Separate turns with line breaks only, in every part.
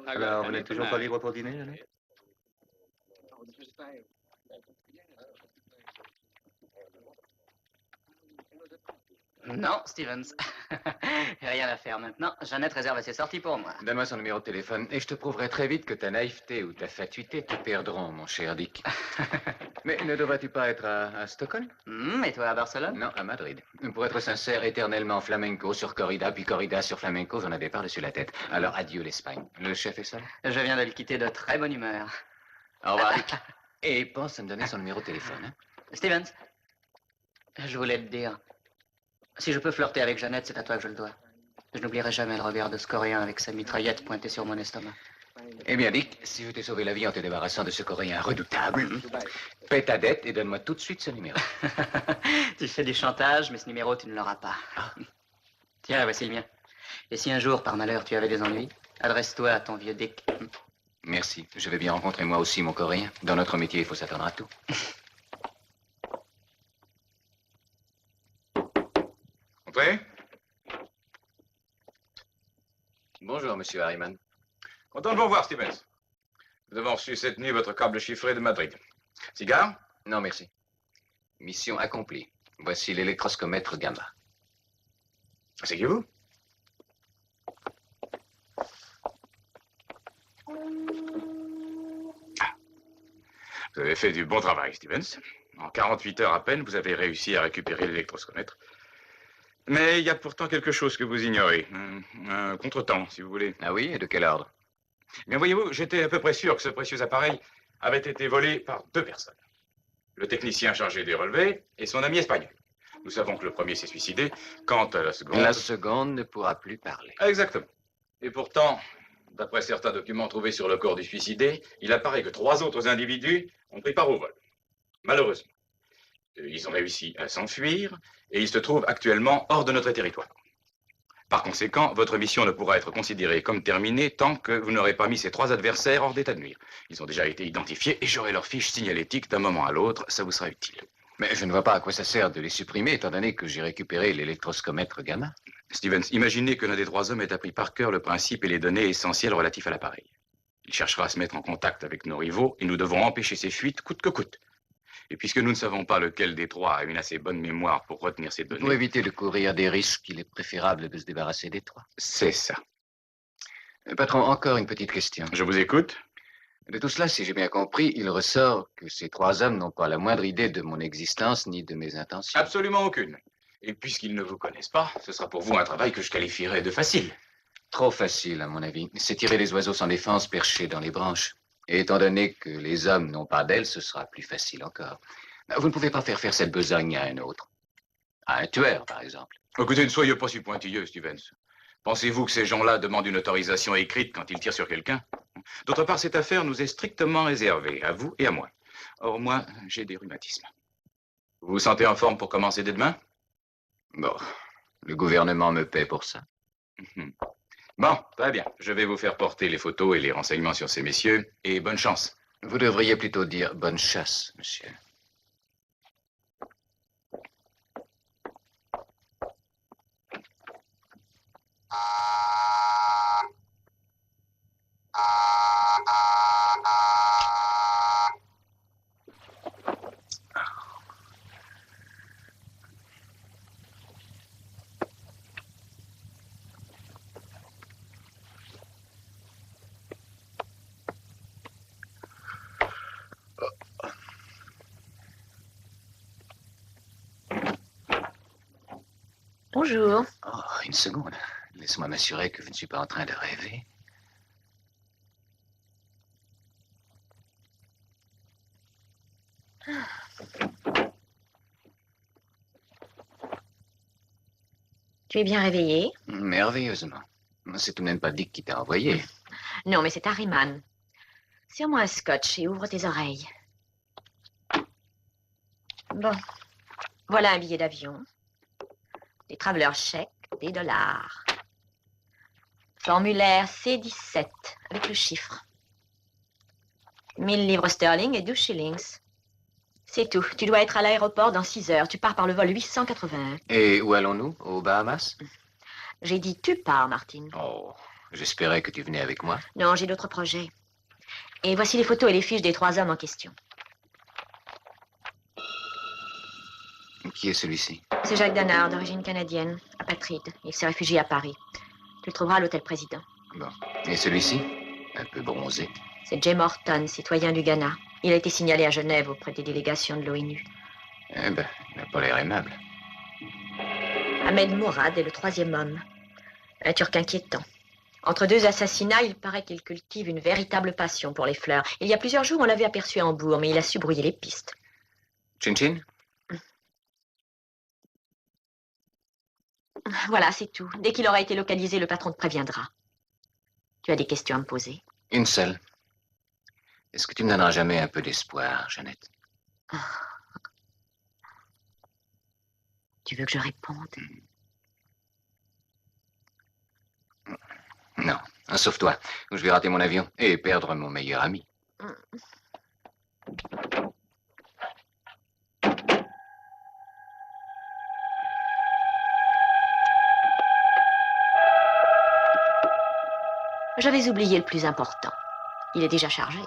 Alors, vous n'êtes toujours pas libre pour dîner, Jeannette?
Non, Stevens. Rien à faire maintenant. Jeannette réserve ses sorties pour moi.
Donne-moi son numéro de téléphone et je te prouverai très vite que ta naïveté ou ta fatuité te perdront, mon cher Dick. Mais ne devrais-tu pas être à Stockholm?
Et toi à Barcelone?
Non, à Madrid. Pour être sincère, éternellement flamenco sur corrida, puis corrida sur flamenco, j'en avais par-dessus la tête. Alors adieu l'Espagne. Le chef est seul?
Je viens de le quitter de très bonne humeur.
Au revoir, Dick. Et pense à me donner son numéro de téléphone. Hein?
Stevens, je voulais te dire, si je peux flirter avec Jeannette, c'est à toi que je le dois. Je n'oublierai jamais le regard de ce Coréen avec sa mitraillette pointée sur mon estomac.
Eh bien, Dick, si je t'ai sauvé la vie en te débarrassant de ce Coréen redoutable, paie ta dette et donne-moi tout de suite ce numéro.
Tu fais du chantage, mais ce numéro, tu ne l'auras pas. Tiens, voici le mien. Et si un jour, par malheur, tu avais des ennuis, adresse-toi à ton vieux Dick.
Merci. Je vais bien rencontrer moi aussi mon Coréen. Dans notre métier, il faut s'attendre à tout.
Entrez.
Bonjour, monsieur Harriman.
Content de vous revoir, Stevens. Nous avons reçu cette nuit votre câble chiffré de Madrid. Cigare?
Non, merci. Mission accomplie. Voici l'électroscomètre gamma.
Asseyez-vous. Vous avez fait du bon travail, Stevens. En 48 heures à peine, vous avez réussi à récupérer l'électroscomètre. Mais il y a pourtant quelque chose que vous ignorez. Un contretemps, si vous voulez.
Ah oui? Et de quel ordre?
Bien, voyez-vous, j'étais à peu près sûr que ce précieux appareil avait été volé par deux personnes. Le technicien chargé des relevés et son ami espagnol. Nous savons que le premier s'est suicidé. Quant à la seconde...
La seconde ne pourra plus parler.
Exactement. Et pourtant, d'après certains documents trouvés sur le corps du suicidé, il apparaît que 3 autres individus ont pris part au vol. Malheureusement. Ils ont réussi à s'enfuir et ils se trouvent actuellement hors de notre territoire. Par conséquent, votre mission ne pourra être considérée comme terminée tant que vous n'aurez pas mis ces 3 adversaires hors d'état de nuire. Ils ont déjà été identifiés et j'aurai leur fiche signalétique d'un moment à l'autre. Ça vous sera utile.
Mais je ne vois pas à quoi ça sert de les supprimer, étant donné que j'ai récupéré l'électroscomètre gamma.
Stevens, imaginez que l'un des 3 hommes ait appris par cœur le principe et les données essentielles relatifs à l'appareil. Il cherchera à se mettre en contact avec nos rivaux et nous devons empêcher ces fuites coûte que coûte. Et puisque nous ne savons pas lequel des 3 a une assez bonne mémoire pour retenir ces données...
Pour éviter de courir des risques, il est préférable de se débarrasser des 3.
C'est ça.
Patron, encore une petite question.
Je vous écoute.
De tout cela, si j'ai bien compris, il ressort que ces 3 hommes n'ont pas la moindre idée de mon existence ni de mes intentions.
Absolument aucune. Et puisqu'ils ne vous connaissent pas, ce sera pour vous un travail que je qualifierais de facile.
Trop facile, à mon avis. C'est tirer les oiseaux sans défense perchés dans les branches. Et étant donné que les hommes n'ont pas d'ailes, ce sera plus facile encore. Vous ne pouvez pas faire cette besogne à un autre. À un tueur, par exemple.
Écoutez, ne soyez pas si pointilleux, Stevens. Pensez-vous que ces gens-là demandent une autorisation écrite quand ils tirent sur quelqu'un? D'autre part, cette affaire nous est strictement réservée, à vous et à moi. Or, moi, j'ai des rhumatismes. Vous vous sentez en forme pour commencer dès demain?
Bon, le gouvernement me paie pour ça.
Bon, très bien. Je vais vous faire porter les photos et les renseignements sur ces messieurs, et bonne chance.
Vous devriez plutôt dire bonne chasse, monsieur.
Bonjour.
Oh, une seconde. Laisse-moi m'assurer que je ne suis pas en train de rêver.
Tu es bien réveillé?
Merveilleusement. C'est tout de même pas Dick qui t'a envoyé.
Non, mais c'est Harriman. Serre-moi un scotch et ouvre tes oreilles. Bon. Voilà un billet d'avion. Des travelers chèques, des dollars. Formulaire C17, avec le chiffre. 1000 livres sterling et 12 shillings. C'est tout. Tu dois être à l'aéroport dans 6 heures. Tu pars par le vol 881.
Et où allons-nous? Aux Bahamas?
J'ai dit tu pars, Martine.
Oh, J'espérais que tu venais avec moi.
Non, j'ai d'autres projets. Et voici les photos et les fiches des 3 hommes en question.
Qui est celui-ci?
C'est Jacques Danard, d'origine canadienne, apatride. Il s'est réfugié à Paris. Tu le trouveras à l'hôtel Président.
Bon. Et celui-ci? Un peu bronzé.
C'est Jay Morton, citoyen du Ghana. Il a été signalé à Genève auprès des délégations de l'ONU.
Eh ben, il n'a pas l'air aimable.
Ahmed Mourad est le 3e homme. Un Turc inquiétant. Entre 2 assassinats, il paraît qu'il cultive une véritable passion pour les fleurs. Il y a plusieurs jours, on l'avait aperçu à Hambourg, mais il a su brouiller les pistes.
Chin-chin?
Voilà, c'est tout. Dès qu'il aura été localisé, le patron te préviendra. Tu as des questions à me poser?
Une seule. Est-ce que tu me donneras jamais un peu d'espoir, Jeannette?
Tu veux que je réponde?
Non. Sauf toi, ou je vais rater mon avion et perdre mon meilleur ami.
J'avais oublié le plus important. Il est déjà chargé.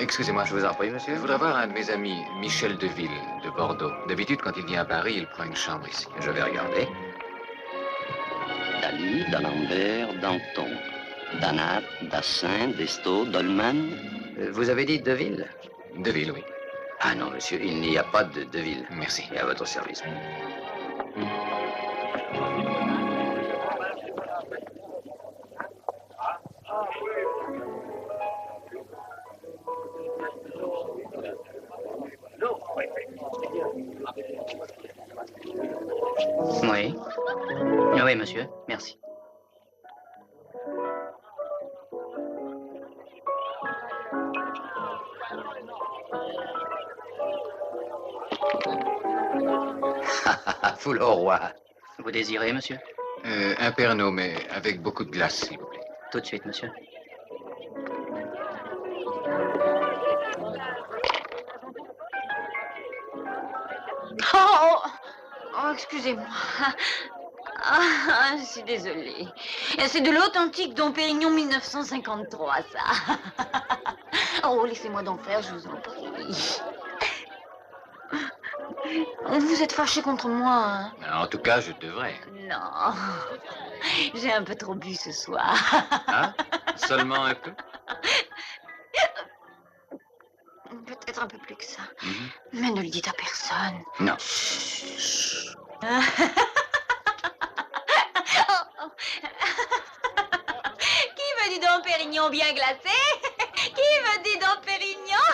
Excusez-moi,
Je vous en prie, monsieur.
je voudrais voir un de mes amis, Michel Deville, de Bordeaux. D'habitude, quand il vient à Paris, il prend une chambre ici.
Je vais regarder.
Dali, D'Alembert, Danton, Danat, Dassin, Destaud, Dolman.
Vous avez dit Deville?
Deville, oui.
Ah non, monsieur, il n'y a pas de Deville.
Merci.
Et à votre service.
Oui. Oui, monsieur. Merci.
Foule au roi.
Vous désirez, monsieur?
Un Pernod, mais avec beaucoup de glace, s'il vous plaît.
Tout de suite, monsieur.
Oh, excusez-moi. Ah, je suis désolée. C'est de l'authentique Dom Pérignon 1953, ça. Oh, laissez-moi d'en faire, je vous en prie. Vous êtes fâché contre moi, hein?
En tout cas, je devrais.
Non. J'ai un peu trop bu ce soir.
Hein? Seulement un peu?
Peut-être un peu plus que ça.
Mhm.
Mais ne le dites à personne.
Non.
Qui veut du Dom Pérignon bien glacé? Qui veut du Dom Pérignon?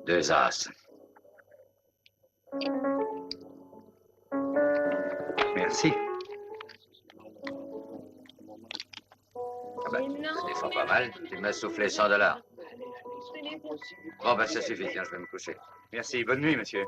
Deux as. Merci. Ah ben, ça défend pas mal. Tu m'as soufflé $100. Bon, ben, ça suffit. Tiens, je vais me coucher. Merci. Bonne nuit, monsieur.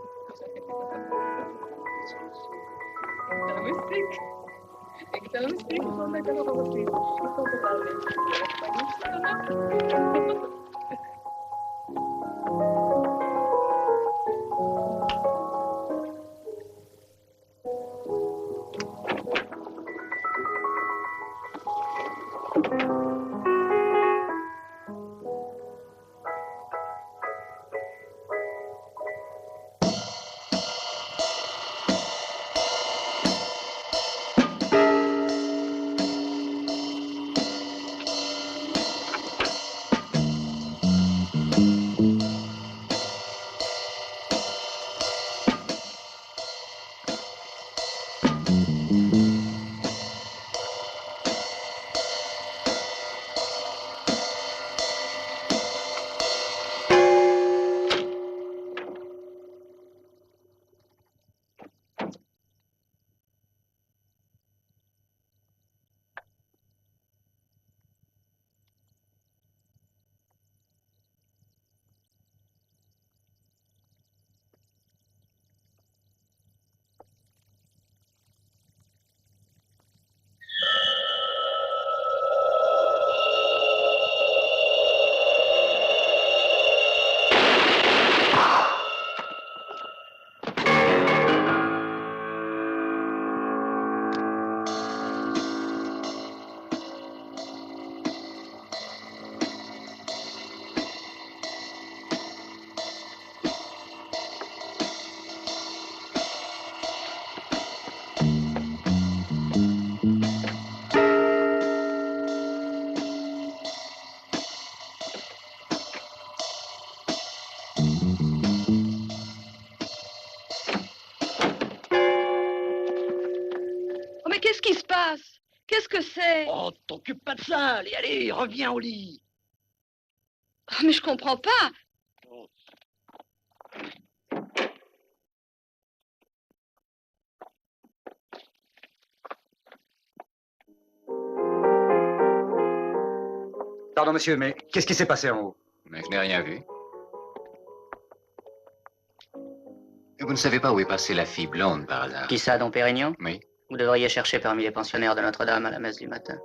Qu'est-ce qui se passe? Qu'est-ce que c'est?
Oh, t'occupe pas de ça. Allez, allez, reviens au lit.
Oh, mais je comprends pas.
Pardon, monsieur, mais qu'est-ce qui s'est passé en haut?
Mais je n'ai rien vu. Vous ne savez pas où est passée la fille blonde, par hasard?
Qui ça, Dom Pérignon?
Oui.
Vous devriez chercher parmi les pensionnaires de Notre-Dame à la messe du matin.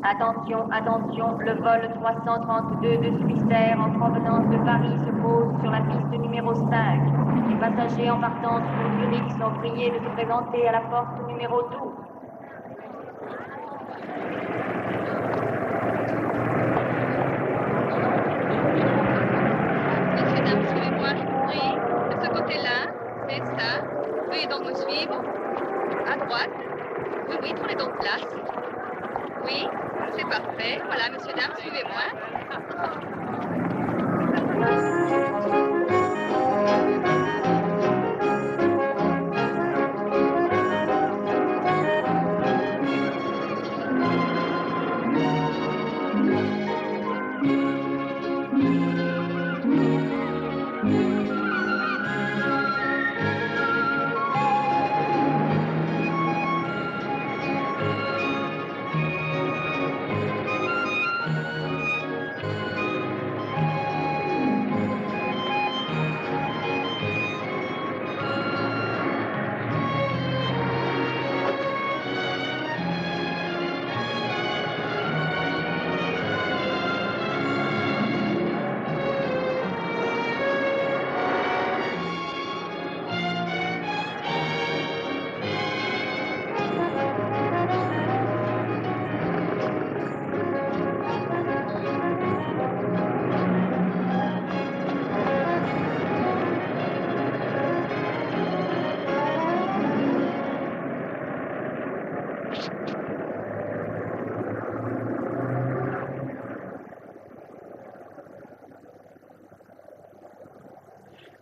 Attention, attention, le vol 332 de Swissair en provenance de Paris se pose sur la piste numéro 5. Les passagers en partance pour Zurich sont priés de se présenter à la porte numéro 12.
Messieurs, dames, suivez-moi, je vous prie. De ce côté-là, c'est ça. Veuillez donc me suivre. À droite. Oui, oui, prenez donc place. Oui, c'est parfait. Voilà, messieurs, dames, suivez-moi.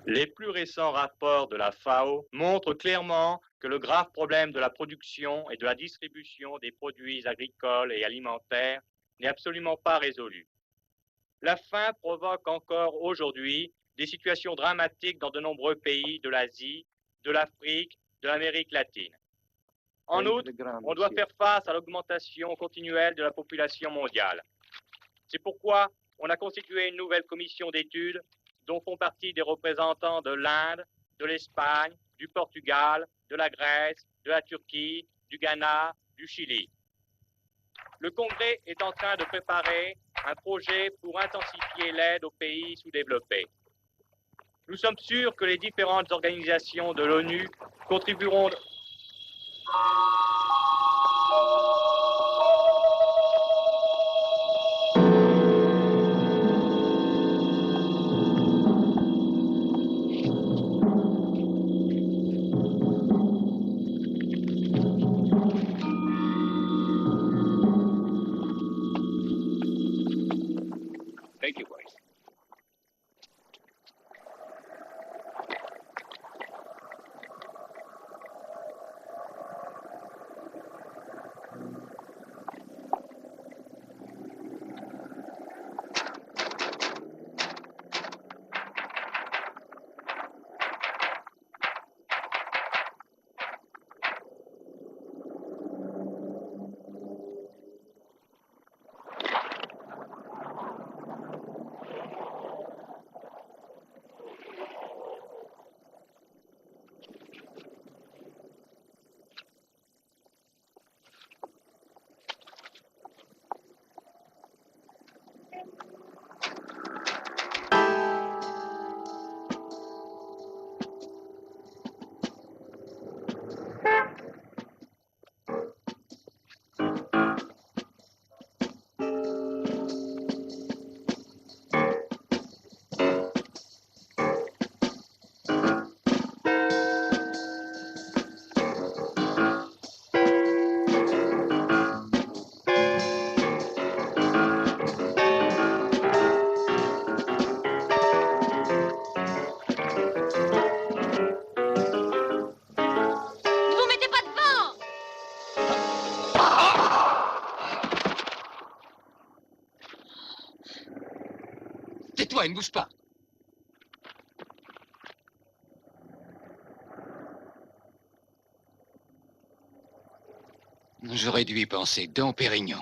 Les plus récents rapports de la FAO montrent clairement que le grave problème de la production et de la distribution des produits agricoles et alimentaires n'est absolument pas résolu. La faim provoque encore aujourd'hui des situations dramatiques dans de nombreux pays de l'Asie, de l'Afrique, de l'Amérique latine. En outre, on doit faire face à l'augmentation continuelle de la population mondiale. C'est pourquoi on a constitué une nouvelle commission d'études dont font partie des représentants de l'Inde, de l'Espagne, du Portugal, de la Grèce, de la Turquie, du Ghana, du Chili. Le Congrès est en train de préparer un projet pour intensifier l'aide aux pays sous-développés. Nous sommes sûrs que les différentes organisations de l'ONU contribueront...
Thank you, boys. tais-toi et ne bouge pas. J'aurais dû y penser, Dom Pérignon.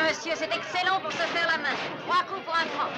Monsieur, c'est excellent pour se faire la main. 3 coups pour un franc.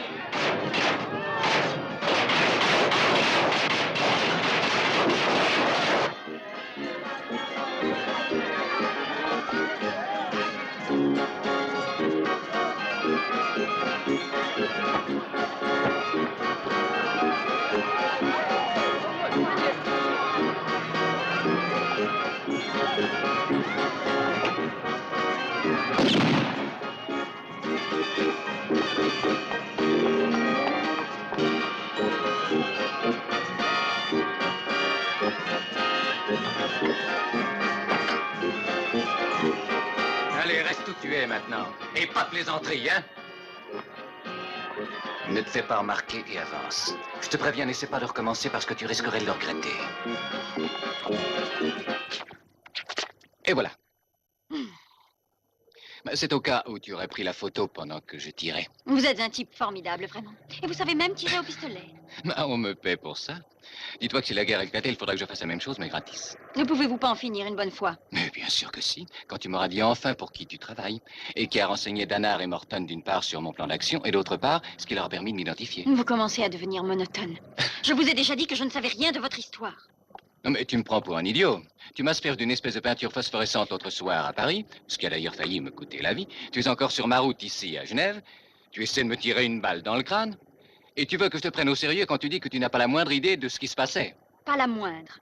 Allez, reste où tu es maintenant. Et pas de plaisanterie, hein? Ne te fais pas remarquer et avance. Je te préviens, n'essaie pas de recommencer parce que tu risquerais de le regretter. Et voilà. C'est au cas où tu aurais pris la photo pendant que je tirais.
Vous êtes un type formidable, vraiment. Et vous savez même tirer au pistolet.
On me paie pour ça. Dis-toi que si la guerre éclatait, il faudrait que je fasse la même chose, mais gratis.
Ne pouvez-vous pas en finir une bonne fois?
Mais bien sûr que si. Quand tu m'auras dit enfin pour qui tu travailles, et qui a renseigné Danard et Morton d'une part sur mon plan d'action, et d'autre part, ce qui leur a permis de m'identifier.
Vous commencez à devenir monotone. Je vous ai déjà dit que je ne savais rien de votre histoire.
Non, mais tu me prends pour un idiot. Tu m'asperges d'une espèce de peinture phosphorescente l'autre soir à Paris, ce qui a d'ailleurs failli me coûter la vie. Tu es encore sur ma route ici, à Genève. Tu essaies de me tirer une balle dans le crâne. Et tu veux que je te prenne au sérieux quand tu dis que tu n'as pas la moindre idée de ce qui se passait.
Pas la moindre.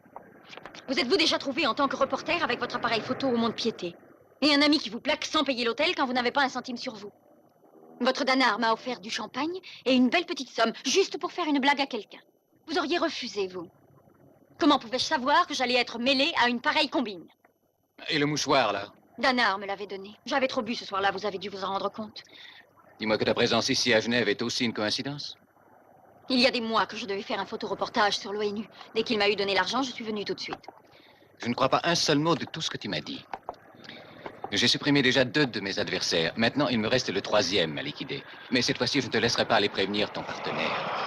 Vous êtes-vous déjà trouvé en tant que reporter avec votre appareil photo au mont-de-piété? Et un ami qui vous plaque sans payer l'hôtel quand vous n'avez pas un centime sur vous? Votre Danard m'a offert du champagne et une belle petite somme, juste pour faire une blague à quelqu'un. Vous auriez refusé, vous. Comment pouvais-je savoir que j'allais être mêlée à une pareille combine?
Et le mouchoir, là?
Danard me l'avait donné. J'avais trop bu ce soir-là, vous avez dû vous en rendre compte.
Dis-moi que ta présence ici à Genève est aussi une coïncidence?
Il y a des mois que je devais faire un photoreportage sur l'ONU. Dès qu'il m'a eu donné l'argent, je suis venue tout de suite.
Je ne crois pas un seul mot de tout ce que tu m'as dit. J'ai supprimé déjà 2 de mes adversaires. Maintenant, il me reste le 3e à liquider. Mais cette fois-ci, je ne te laisserai pas aller prévenir ton partenaire.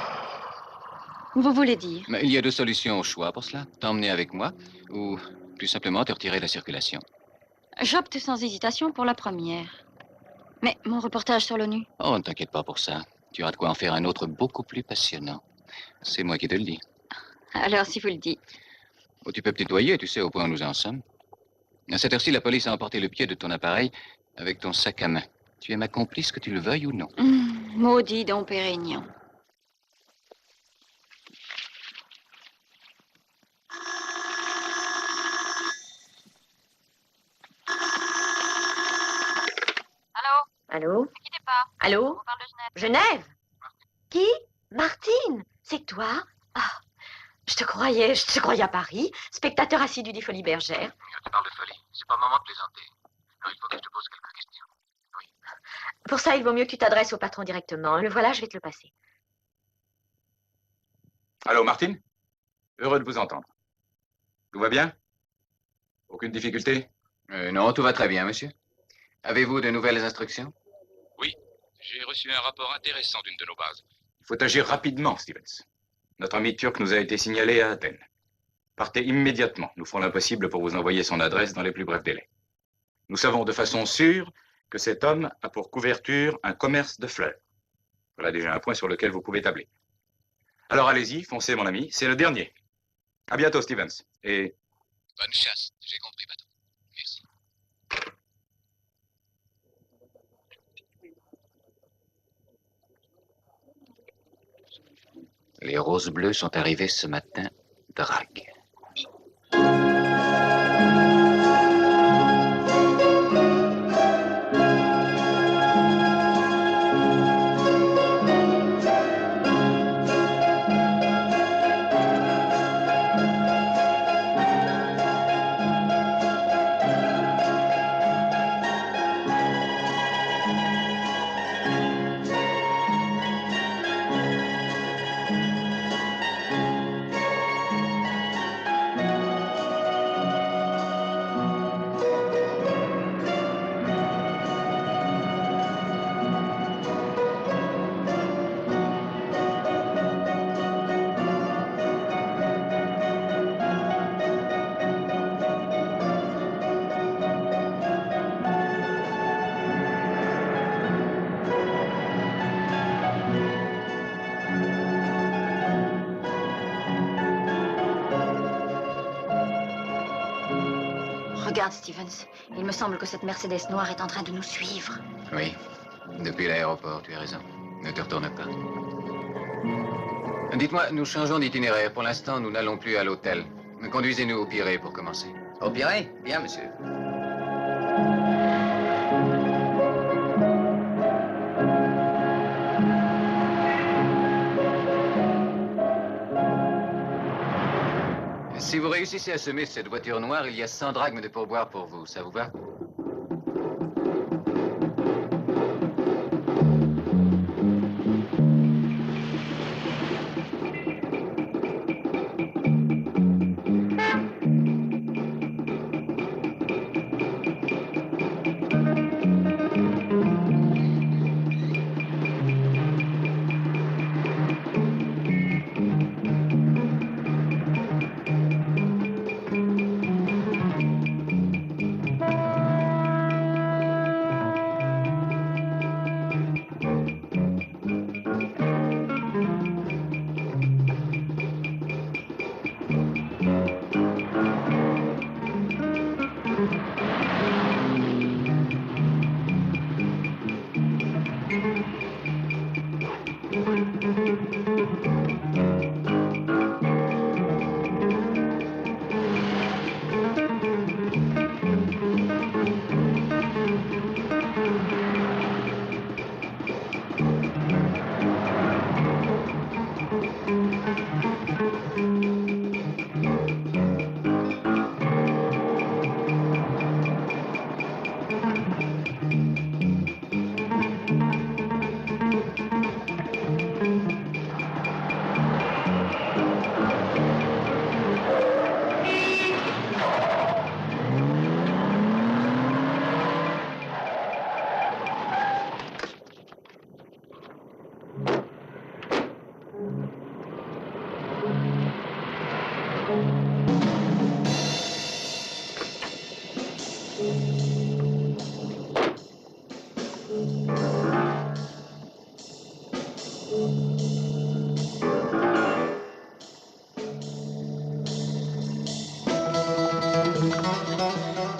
Vous voulez dire?
Mais il y a 2 solutions au choix pour cela. T'emmener avec moi ou plus simplement te retirer de la circulation.
J'opte sans hésitation pour la première. Mais mon reportage sur l'ONU?
Oh, ne t'inquiète pas pour ça. Tu auras de quoi en faire un autre beaucoup plus passionnant. C'est moi qui te le dis.
Alors, si vous le dites.
Oh, tu peux te tutoyer, tu sais au point où nous en sommes. À cette heure-ci, la police a emporté le pied de ton appareil avec ton sac à main. Tu es ma complice, que tu le veuilles ou non.
Maudit Dom Pérignon.
Allô?
Ne quittez pas.
Allô?
On parle de Genève.
Genève? Qui? Martine? C'est toi? Ah, je te croyais à Paris, spectateur assidu des Folies Bergères.
Tu parles de folie. C'est pas le moment de plaisanter. Non, il faut que je te pose quelques questions. Oui.
Pour ça, il vaut mieux que tu t'adresses au patron directement. Le voilà, je vais te le passer.
Allô, Martine? Heureux de vous entendre. Tout va bien? Aucune difficulté?
Non, tout va très bien, monsieur. Avez-vous de nouvelles instructions?
Oui, j'ai reçu un rapport intéressant d'une de nos bases. Il faut agir rapidement, Stevens. Notre ami turc nous a été signalé à Athènes. Partez immédiatement. Nous ferons l'impossible pour vous envoyer son adresse dans les plus brefs délais. Nous savons de façon sûre que cet homme a pour couverture un commerce de fleurs. Voilà déjà un point sur lequel vous pouvez tabler. Alors allez-y, foncez mon ami, c'est le dernier. À bientôt Stevens. Et...
Bonne chasse, j'ai compris, patron. Merci. Les roses bleues sont arrivées ce matin, drague.
Regarde, Stevens. Il me semble que cette Mercedes noire est en train de nous suivre.
Oui, depuis l'aéroport, tu as raison. Ne te retourne pas. Dites-moi, nous changeons d'itinéraire. Pour l'instant, nous n'allons plus à l'hôtel. Conduisez-nous au Pirée pour commencer.
Au Pirée? Bien, monsieur.
Si vous réussissez à semer cette voiture noire, il y a 100 drachmes de pourboire pour vous. Ça vous va?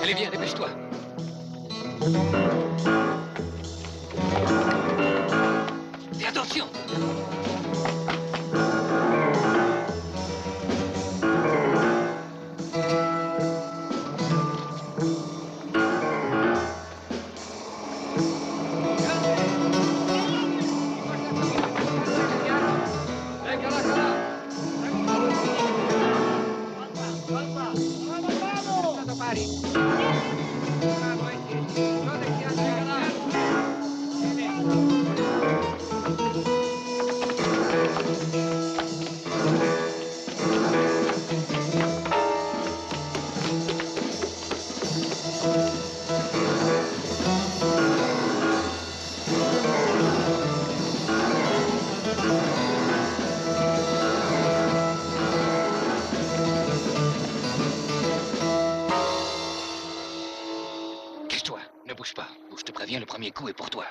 Allez, viens, dépêche-toi. Fais attention.
Pari.
Viens, le premier coup est pour toi.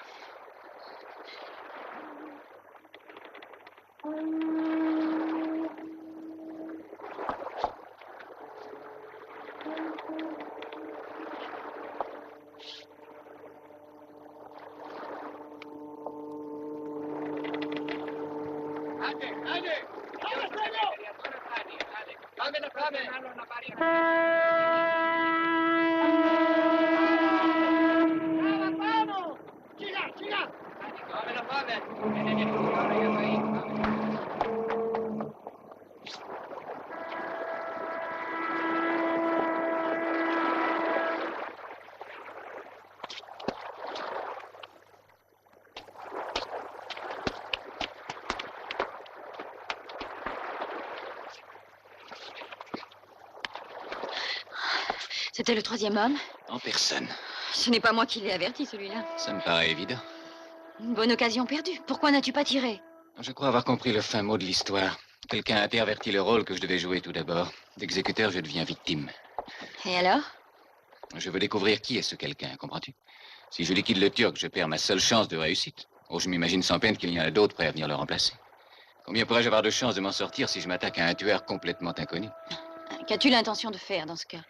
C'était le troisième homme?
En personne.
Ce n'est pas moi qui l'ai averti, celui-là.
Ça me paraît évident.
Une bonne occasion perdue. Pourquoi n'as-tu pas tiré?
Je crois avoir compris le fin mot de l'histoire. Quelqu'un a interverti le rôle que je devais jouer tout d'abord. D'exécuteur, je deviens victime.
Et alors?
Je veux découvrir qui est ce quelqu'un, comprends-tu? Si je liquide le Turc, je perds ma seule chance de réussite. Oh, je m'imagine sans peine qu'il y en a d'autres prêts à venir le remplacer. Combien pourrais-je avoir de chances de m'en sortir si je m'attaque à un tueur complètement inconnu?
Qu'as-tu l'intention de faire dans ce cas?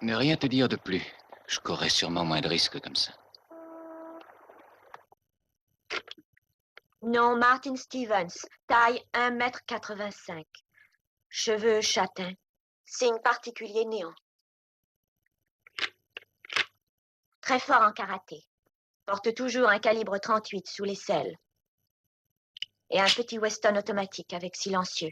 Ne rien te dire de plus. Je courrais sûrement moins de risques comme ça.
Nom Martin Stevens, taille 1,85 m. Cheveux châtains. Signe particulier néant. Très fort en karaté. Porte toujours un calibre 38 sous l'aisselle. Et un petit Weston automatique avec silencieux.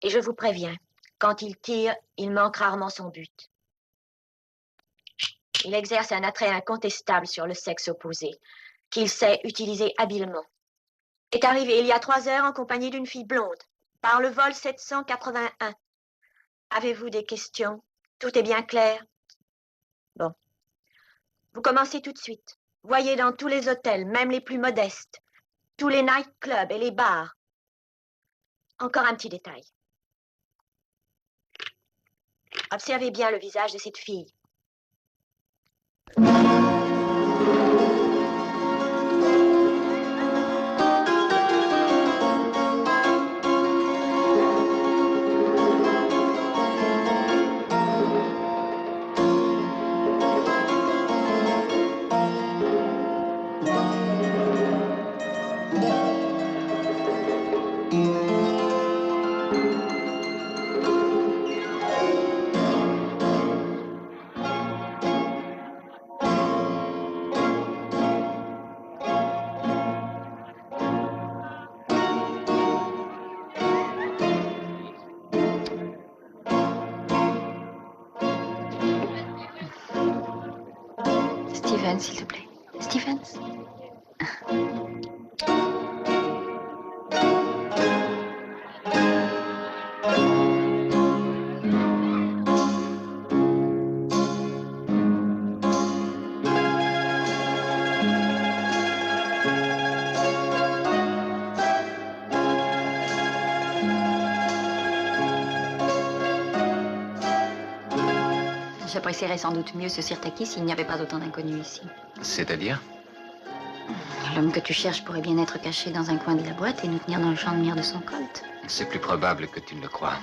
Et je vous préviens, quand il tire, il manque rarement son but. Il exerce un attrait incontestable sur le sexe opposé, qu'il sait utiliser habilement. Est arrivé il y a 3 heures en compagnie d'une fille blonde, par le vol 781. Avez-vous des questions? Tout est bien clair? Bon. Vous commencez tout de suite. Voyez dans tous les hôtels, même les plus modestes, tous les nightclubs et les bars. Encore un petit détail. Observez bien le visage de cette fille.
Stevens, s'il te plaît. Stevens. J'apprécierais sans doute mieux ce Sirtaki s'il n'y avait pas autant d'inconnus ici.
C'est-à-dire?
L'homme que tu cherches pourrait bien être caché dans un coin de la boîte et nous tenir dans le champ de mire de son colt.
C'est plus probable que tu ne le crois.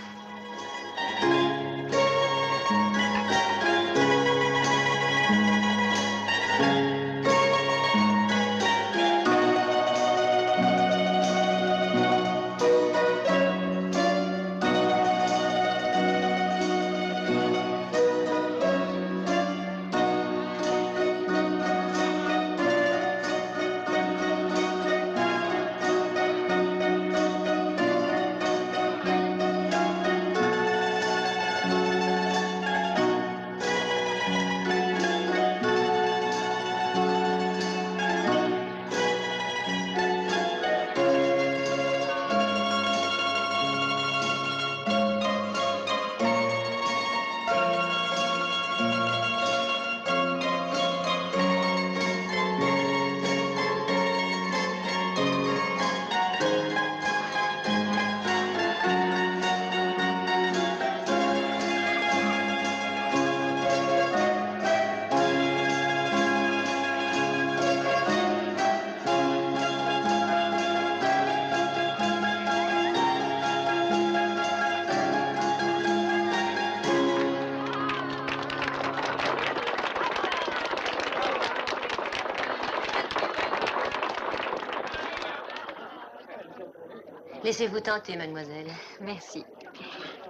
Laissez-vous tenter, mademoiselle. Merci.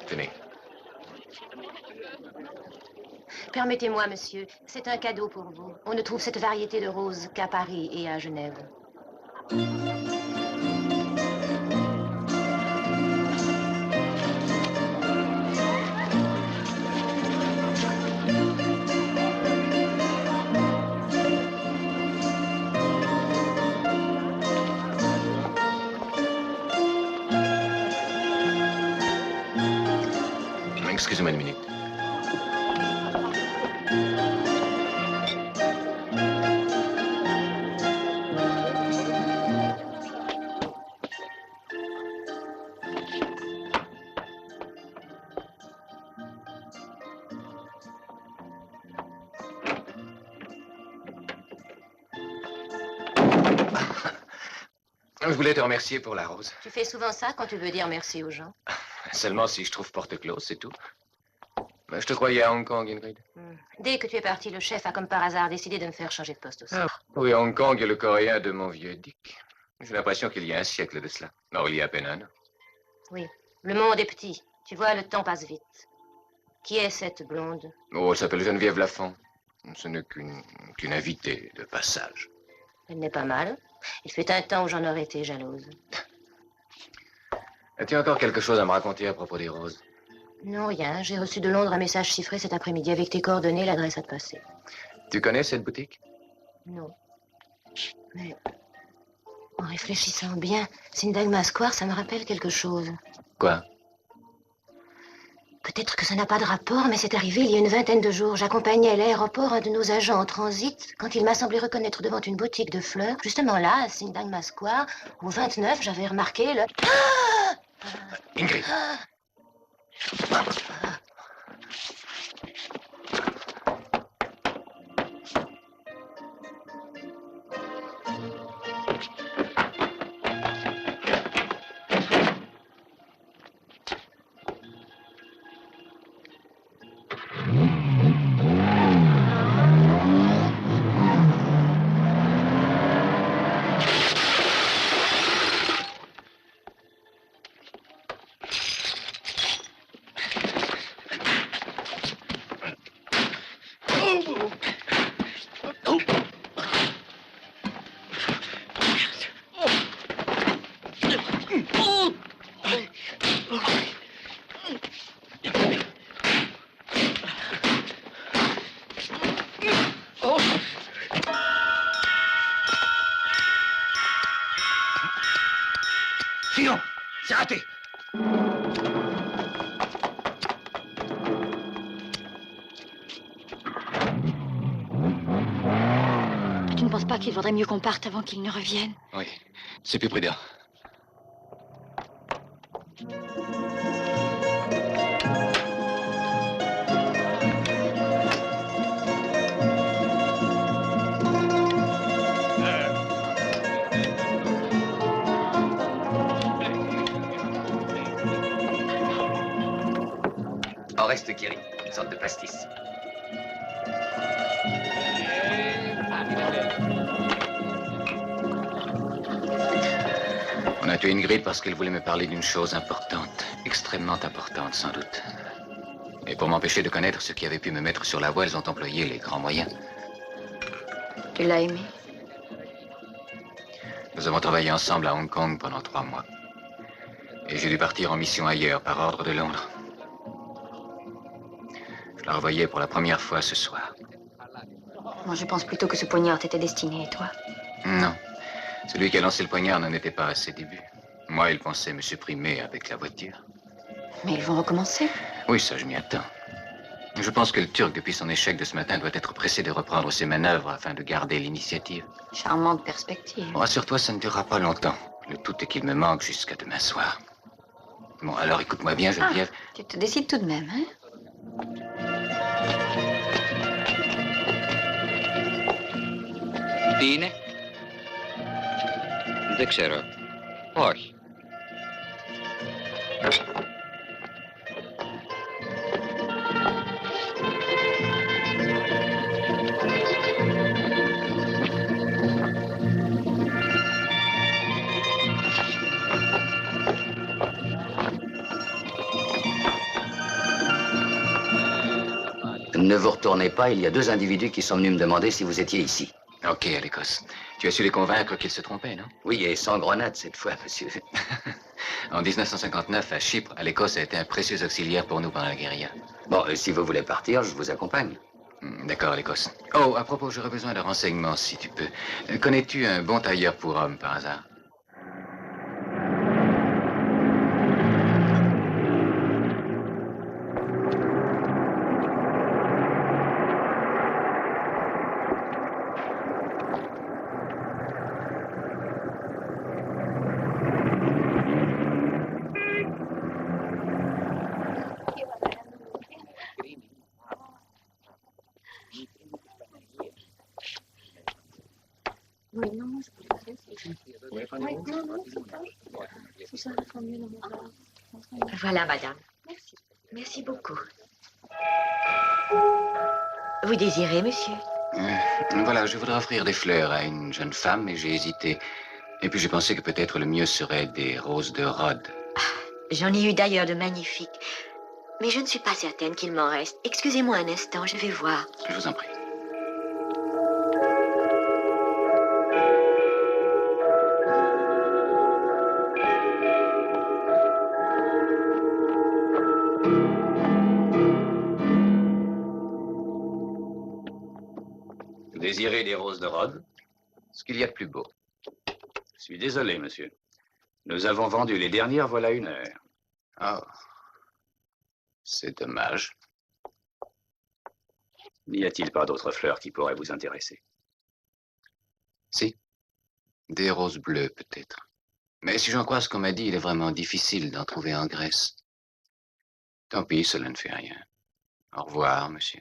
Tenez.
Permettez-moi, monsieur, c'est un cadeau pour vous. On ne trouve cette variété de roses qu'à Paris et à Genève.
Excusez-moi une minute. Je voulais te remercier pour la rose.
Tu fais souvent ça quand tu veux dire merci aux gens?
Seulement si je trouve porte close, c'est tout. Je te croyais à Hong Kong, Ingrid.
Dès que tu es parti, le chef a comme par hasard décidé de me faire changer de poste aussi.
Oui, Hong Kong est le coréen de mon vieux Dick. J'ai l'impression qu'il y a un siècle de cela. Non, il y a à peine un an.
Oui, le monde est petit. Tu vois, le temps passe vite. Qui est cette blonde?
Oh, elle s'appelle Geneviève Lafont. Ce n'est qu'une invitée de passage.
Elle n'est pas mal. Il fut un temps où j'en aurais été jalouse.
As-tu encore quelque chose à me raconter à propos des roses?
Non, rien. J'ai reçu de Londres un message chiffré cet après-midi avec tes coordonnées, l'adresse à te passer.
Tu connais cette boutique?
Non. Mais en réfléchissant bien, Syntagma Square, ça me rappelle quelque chose.
Quoi?
Peut-être que ça n'a pas de rapport, mais c'est arrivé il y a une vingtaine de jours. J'accompagnais à l'aéroport un de nos agents en transit quand il m'a semblé reconnaître devant une boutique de fleurs. Justement là, à Syntagma Square, au 29, j'avais remarqué le...
Ingrid!
Sinon, c'est raté.
Tu ne penses pas qu'il vaudrait mieux qu'on parte avant qu'il ne revienne?
Oui, c'est plus prudent.
Oreste Kiri, une sorte de pastis.
On a tué Ingrid parce qu'elle voulait me parler d'une chose importante, extrêmement importante sans doute. Et pour m'empêcher de connaître ce qui avait pu me mettre sur la voie, elles ont employé les grands moyens.
Tu l'as aimé?
Nous avons travaillé ensemble à Hong Kong pendant 3 mois. Et j'ai dû partir en mission ailleurs par ordre de Londres. Je la revoyais pour la première fois ce soir.
Moi, je pense plutôt que ce poignard t'était destiné, et toi?
Non. Celui qui a lancé le poignard n'en était pas à ses débuts. Moi, il pensait me supprimer avec la voiture.
Mais ils vont recommencer.
Oui, ça, je m'y attends. Je pense que le Turc, depuis son échec de ce matin, doit être pressé de reprendre ses manœuvres afin de garder l'initiative.
Charmante perspective.
Bon, rassure-toi, ça ne durera pas longtemps. Le tout est qu'il me manque jusqu'à demain soir. Bon, alors écoute-moi bien, Geneviève.
Tu te décides tout de même, hein?
Bine. Δεν ξέρω. Όχι.
Ne vous retournez pas, il y a 2 individus qui sont venus me demander si vous étiez ici.
Ok, à l'Écosse. Tu as su les convaincre qu'ils se trompaient, non?
Oui, et sans grenade cette fois, monsieur.
En 1959, à Chypre, à l'Écosse a été un précieux auxiliaire pour nous pendant la guérilla.
Bon, si vous voulez partir, je vous accompagne.
D'accord, l'Écosse. Oh, à propos, j'aurais besoin de renseignements, si tu peux. Connais-tu un bon tailleur pour hommes, par hasard?
Voilà, madame. Merci. Merci beaucoup. Vous désirez, monsieur?
Voilà, je voudrais offrir des fleurs à une jeune femme, et j'ai hésité. Et puis j'ai pensé que peut-être le mieux serait des roses de Rhodes.
J'en ai eu d'ailleurs de magnifiques. Mais je ne suis pas certaine qu'il m'en reste. Excusez-moi un instant, je vais voir.
Je vous en prie.
Vous désirez des roses de Rhodes?
Ce qu'il y a de plus beau.
Je suis désolé, monsieur. Nous avons vendu les dernières voilà 1 heure.
Oh. C'est dommage.
N'y a-t-il pas d'autres fleurs qui pourraient vous intéresser?
Si. Des roses bleues, peut-être. Mais si j'en crois ce qu'on m'a dit, il est vraiment difficile d'en trouver en Grèce. Tant pis, cela ne fait rien. Au revoir, monsieur.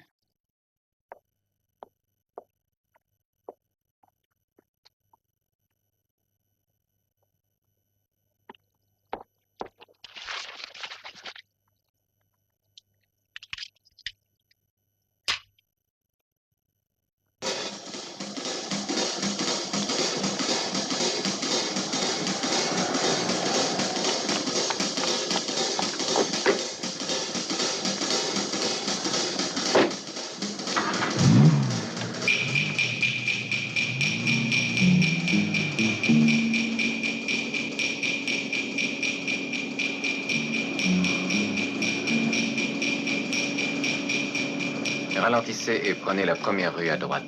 Ralentissez et prenez la première rue à droite.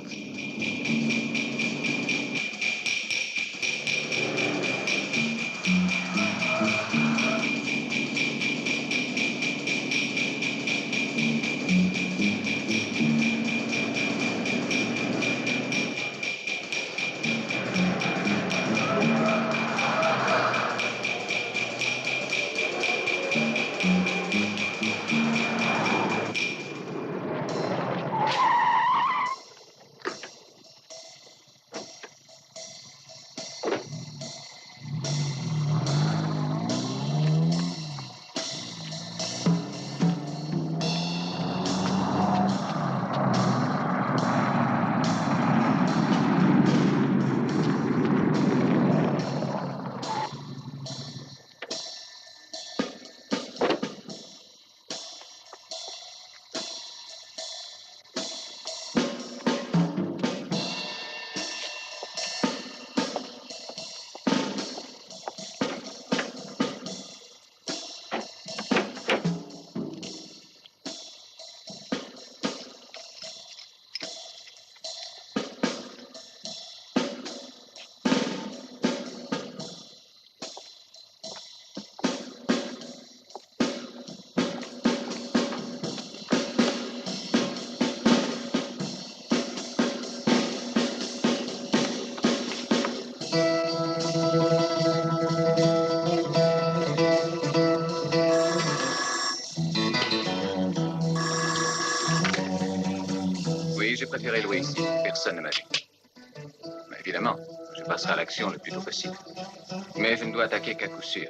Oui, j'ai préféré louer ici. Personne ne m'a vu. Mais évidemment, je passerai à l'action le plus tôt possible. Mais je ne dois attaquer qu'à coup sûr.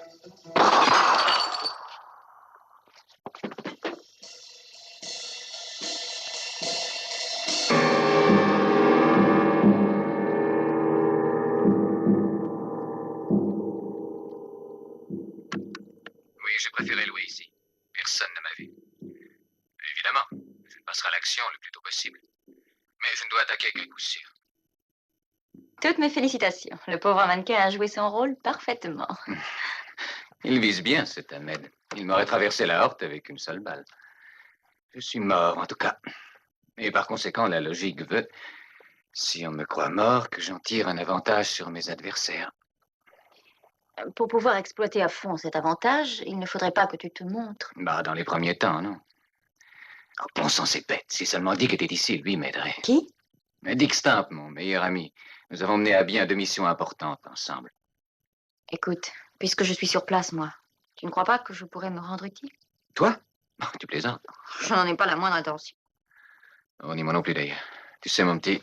Oui, j'ai préféré louer ici. Personne ne m'a vu. Évidemment, je ne passera à l'action le plus tôt possible. Mais je ne dois attaquer qu'un coup sûr.
Toutes mes félicitations. Le pauvre mannequin a joué son rôle parfaitement.
Il vise bien, cet Ahmed. Il m'aurait traversé la horte avec une seule balle. Je suis mort, en tout cas. Et par conséquent, la logique veut, si on me croit mort, que j'en tire un avantage sur mes adversaires.
Pour pouvoir exploiter à fond cet avantage, il ne faudrait pas que tu te montres.
Bah, dans les premiers temps, non. Oh, bon sang, c'est bête. Si seulement Dick était ici, lui m'aiderait.
Qui?
Dick Stamp, mon meilleur ami. Nous avons mené à bien 2 missions importantes ensemble.
Écoute, puisque je suis sur place, moi, tu ne crois pas que je pourrais me rendre utile?
Toi? Oh, tu plaisantes.
Je n'en ai pas la moindre intention.
Oh, ni moi non plus, d'ailleurs. Tu sais, mon petit,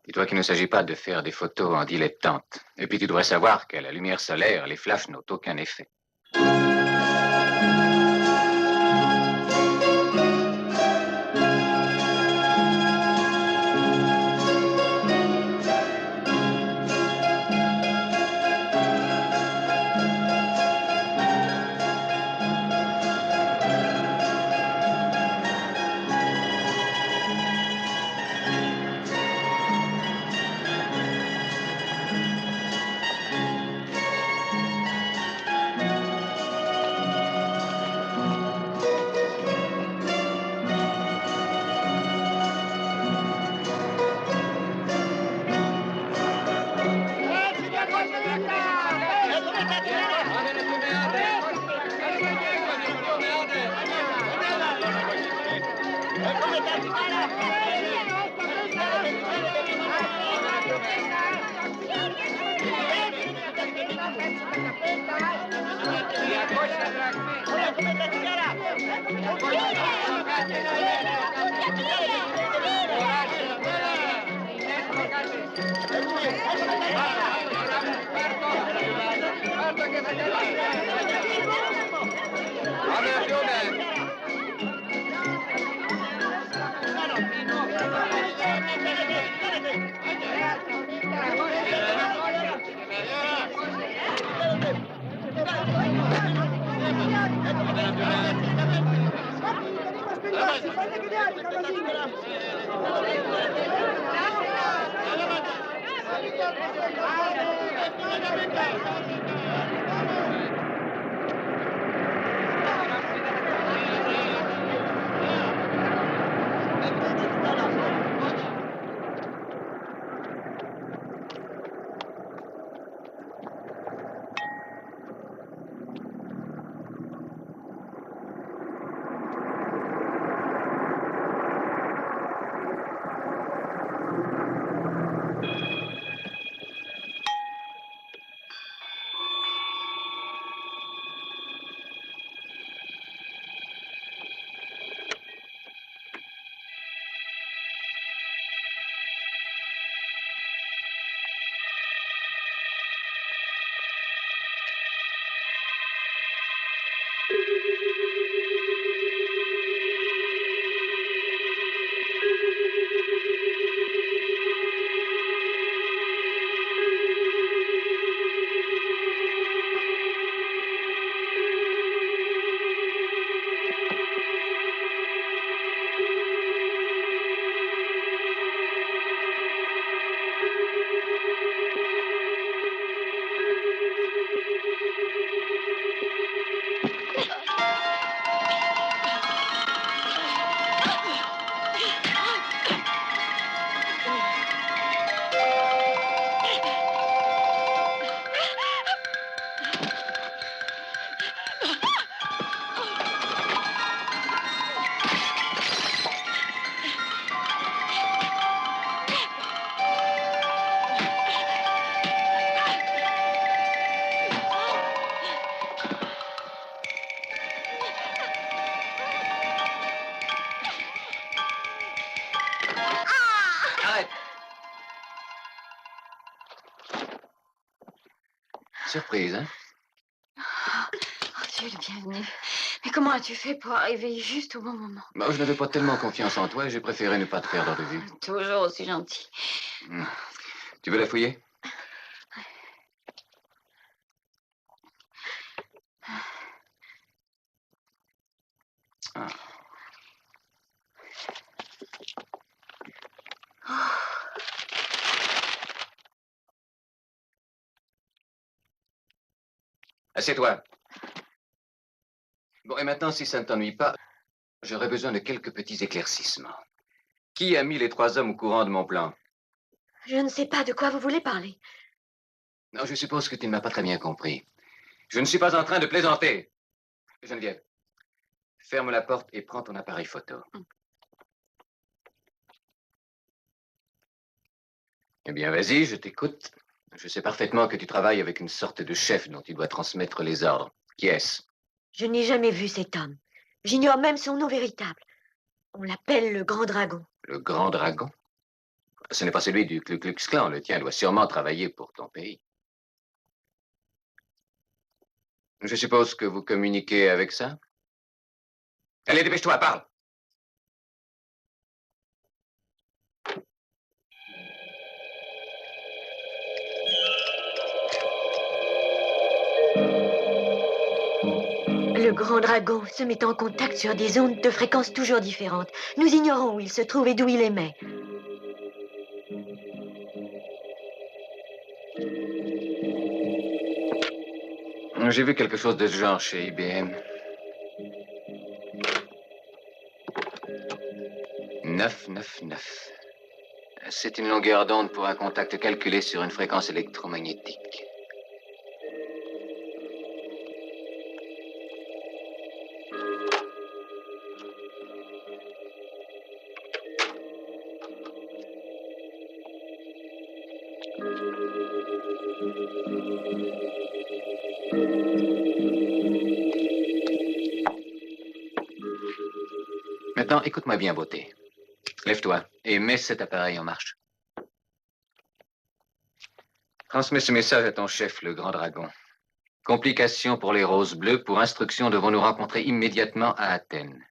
dis-toi qu'il ne s'agit pas de faire des photos en dilettante. Et puis tu devrais savoir qu'à la lumière solaire, les flashs n'ont aucun effet. Surprise, hein?
Oh Dieu, le bienvenu. Mais comment as-tu fait pour arriver juste au bon moment?
Bah, je n'avais pas tellement confiance en toi et j'ai préféré ne pas te perdre de vue.
Toujours aussi gentil.
Tu veux la fouiller? Ah. Assieds-toi. Bon, et maintenant, si ça ne t'ennuie pas, j'aurais besoin de quelques petits éclaircissements. Qui a mis les 3 hommes au courant de mon plan?
Je ne sais pas de quoi vous voulez parler.
Non, je suppose que tu ne m'as pas très bien compris. Je ne suis pas en train de plaisanter. Geneviève, ferme la porte et prends ton appareil photo. Eh bien, vas-y, je t'écoute. Je sais parfaitement que tu travailles avec une sorte de chef dont tu dois transmettre les ordres. Qui est-ce?
Je n'ai jamais vu cet homme. J'ignore même son nom véritable. On l'appelle le Grand Dragon.
Le Grand Dragon? Ce n'est pas celui du Ku Klux Klan. Le tien doit sûrement travailler pour ton pays. Je suppose que vous communiquez avec ça? Allez, dépêche-toi, parle!
Le Grand Dragon se met en contact sur des ondes de fréquences toujours différentes. Nous ignorons où il se trouve et d'où il émet.
J'ai vu quelque chose de ce genre chez IBM. 999. C'est une longueur d'onde pour un contact calculé sur une fréquence électromagnétique. Maintenant, écoute-moi bien, beauté. Lève-toi et mets cet appareil en marche. Transmets ce message à ton chef, le Grand Dragon. Complications pour les roses bleues. Pour instruction, devons nous rencontrer immédiatement à Athènes.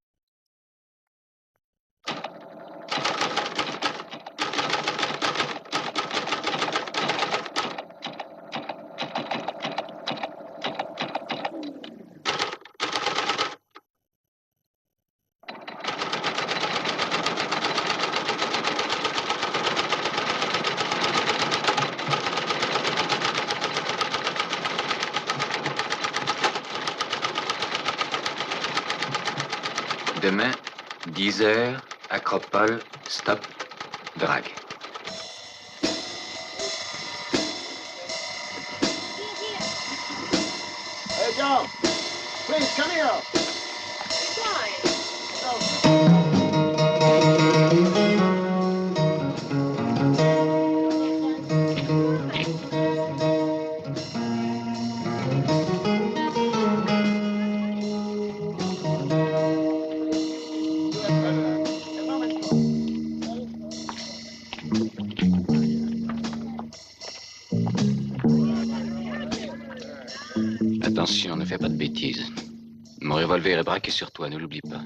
Demain, 10 heures, Acropole, stop, drague.
Hey, John, please come here.
Attention, ne fais pas de bêtises. Mon revolver est braqué sur toi, ne l'oublie pas.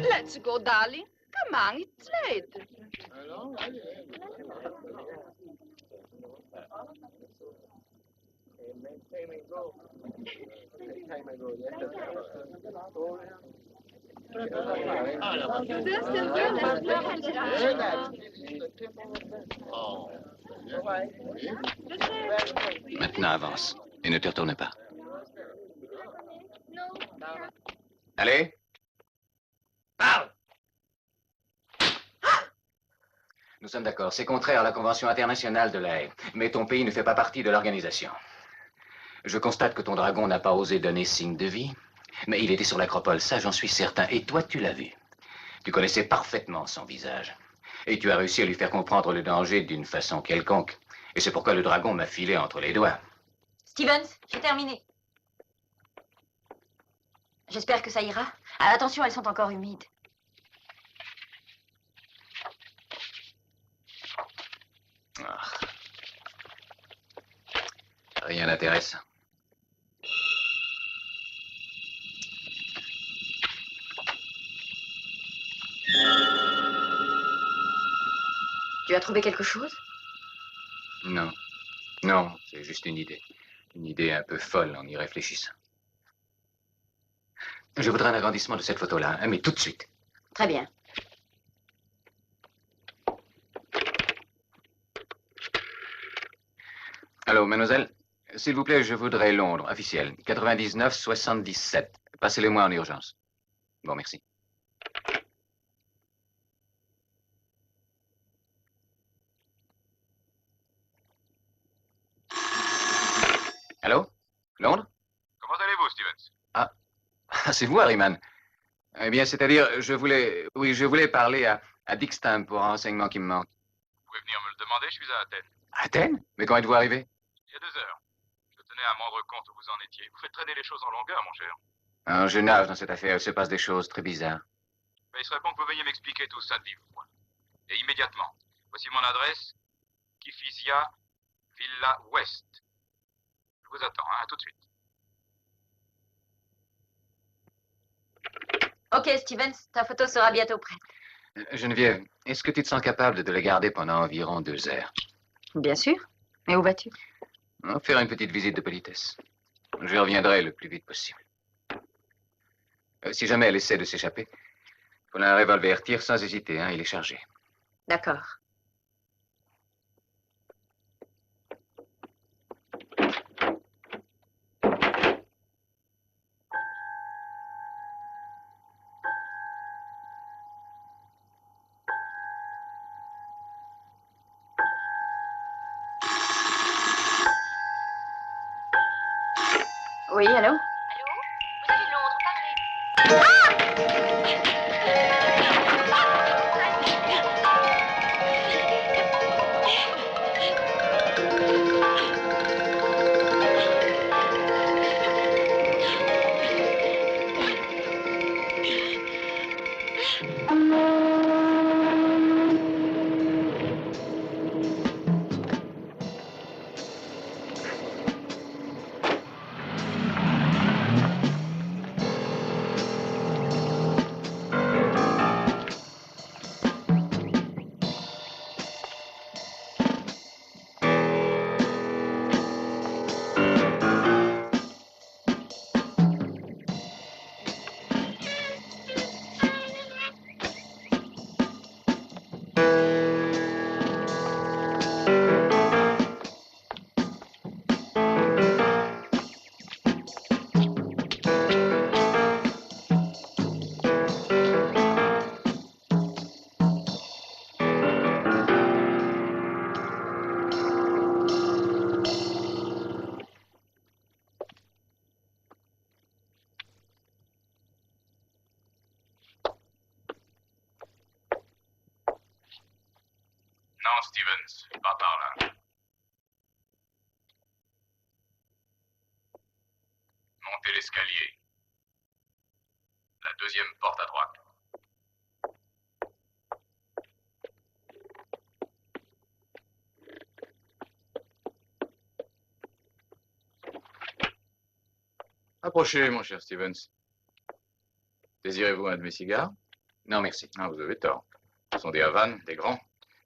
Let's go, darling. Come on, it's late.
Maintenant, avance. Et ne te retourne pas. Allez. Parle! Nous sommes d'accord. C'est contraire à la Convention internationale de La Haye. Mais ton pays ne fait pas partie de l'organisation. Je constate que ton dragon n'a pas osé donner signe de vie. Mais il était sur l'Acropole, ça j'en suis certain. Et toi, tu l'as vu. Tu connaissais parfaitement son visage. Et tu as réussi à lui faire comprendre le danger d'une façon quelconque. Et c'est pourquoi le dragon m'a filé entre les doigts.
Stevens, j'ai terminé. J'espère que ça ira. Ah, attention, elles sont encore humides.
Ah. Rien d'intéressant.
Tu as trouvé quelque chose?
Non. Non, c'est juste une idée. Une idée un peu folle en y réfléchissant. Je voudrais un agrandissement de cette photo-là, hein, mais tout de suite.
Très bien.
Allô, mademoiselle? S'il vous plaît, je voudrais Londres, officiel. 99-77. Passez-les-moi en urgence. Bon, merci. Allô? Londres?
Comment allez-vous, Stevens?
Ah, c'est vous, Harriman. Eh bien, c'est-à-dire, je voulais parler à Dixtam pour un renseignement qui me manque.
Vous pouvez venir me le demander, je suis à Athènes.
Athènes? Mais quand êtes-vous arrivé?
Il y a 2 heures. Je tenais à me rendre compte où vous en étiez. Vous faites traîner les choses en longueur, mon cher.
Alors, je nage dans cette affaire. Il se passe des choses très bizarres.
Mais il serait bon que vous veniez m'expliquer tout ça de vive voix. Et immédiatement. Voici mon adresse. Kifisia, Villa Ouest. Je vous attends, hein, à tout de suite.
Ok, Stevens, ta photo sera bientôt prête.
Geneviève, est-ce que tu te sens capable de la garder pendant environ 2 heures?
Bien sûr. Mais où vas-tu?
Faire une petite visite de politesse. Je reviendrai le plus vite possible. Si jamais elle essaie de s'échapper, prenez un revolver, tire sans hésiter, hein, il est chargé.
D'accord. Oui, allô?
Allô? Vous avez Londres, parlez.
Non, Stevens, pas par là. Montez l'escalier. La 2e porte à droite. Approchez, mon cher Stevens. Désirez-vous un de mes cigares?
Non, merci.
Ah, vous avez tort. Ce sont des Havanes, des grands.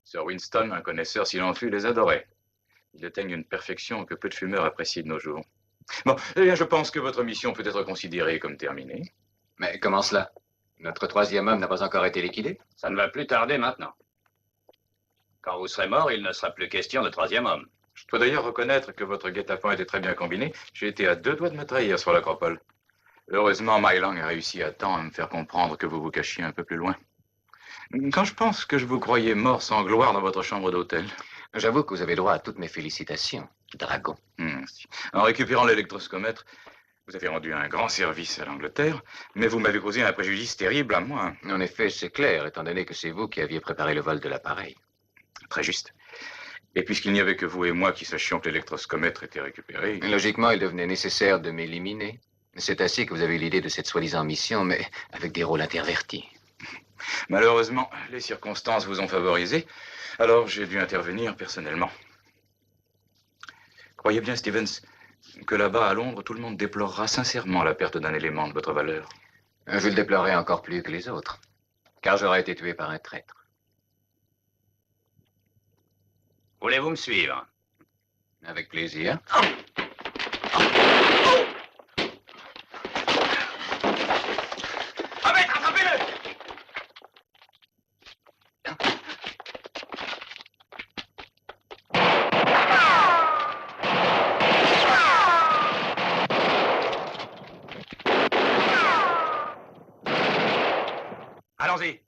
Sir Winston, un connaisseur s'il en fut, les adorait. Ils atteignent une perfection que peu de fumeurs apprécient de nos jours. Bon, eh bien, je pense que votre mission peut être considérée comme terminée.
Mais comment cela? Notre 3e homme n'a pas encore été liquidé?
Ça ne va plus tarder maintenant. Quand vous serez mort, il ne sera plus question de 3e homme.
Je dois d'ailleurs reconnaître que votre guet-apens était très bien combiné. J'ai été à 2 doigts de me trahir sur l'Acropole. Heureusement, My Lang a réussi à temps à me faire comprendre que vous vous cachiez un peu plus loin. Quand je pense que je vous croyais mort sans gloire dans votre chambre d'hôtel.
J'avoue que vous avez droit à toutes mes félicitations, dragon.
Merci. En récupérant l'électroscomètre, vous avez rendu un grand service à l'Angleterre, mais vous m'avez causé un préjudice terrible à moi.
En effet, c'est clair, étant donné que c'est vous qui aviez préparé le vol de l'appareil.
Très juste. Et puisqu'il n'y avait que vous et moi qui sachions que l'électroscomètre était récupéré...
Logiquement, il devenait nécessaire de m'éliminer. C'est ainsi que vous avez eu l'idée de cette soi-disant mission, mais avec des rôles intervertis.
Malheureusement, les circonstances vous ont favorisé, alors j'ai dû intervenir personnellement. Croyez bien, Stevens, que là-bas, à Londres, tout le monde déplorera sincèrement la perte d'un élément de votre valeur.
Je le déplorerai encore plus que les autres, car j'aurais été tué par un traître.
Voulez-vous me suivre?
Avec plaisir.
Ahmed, rattrapez-le! Allons-y.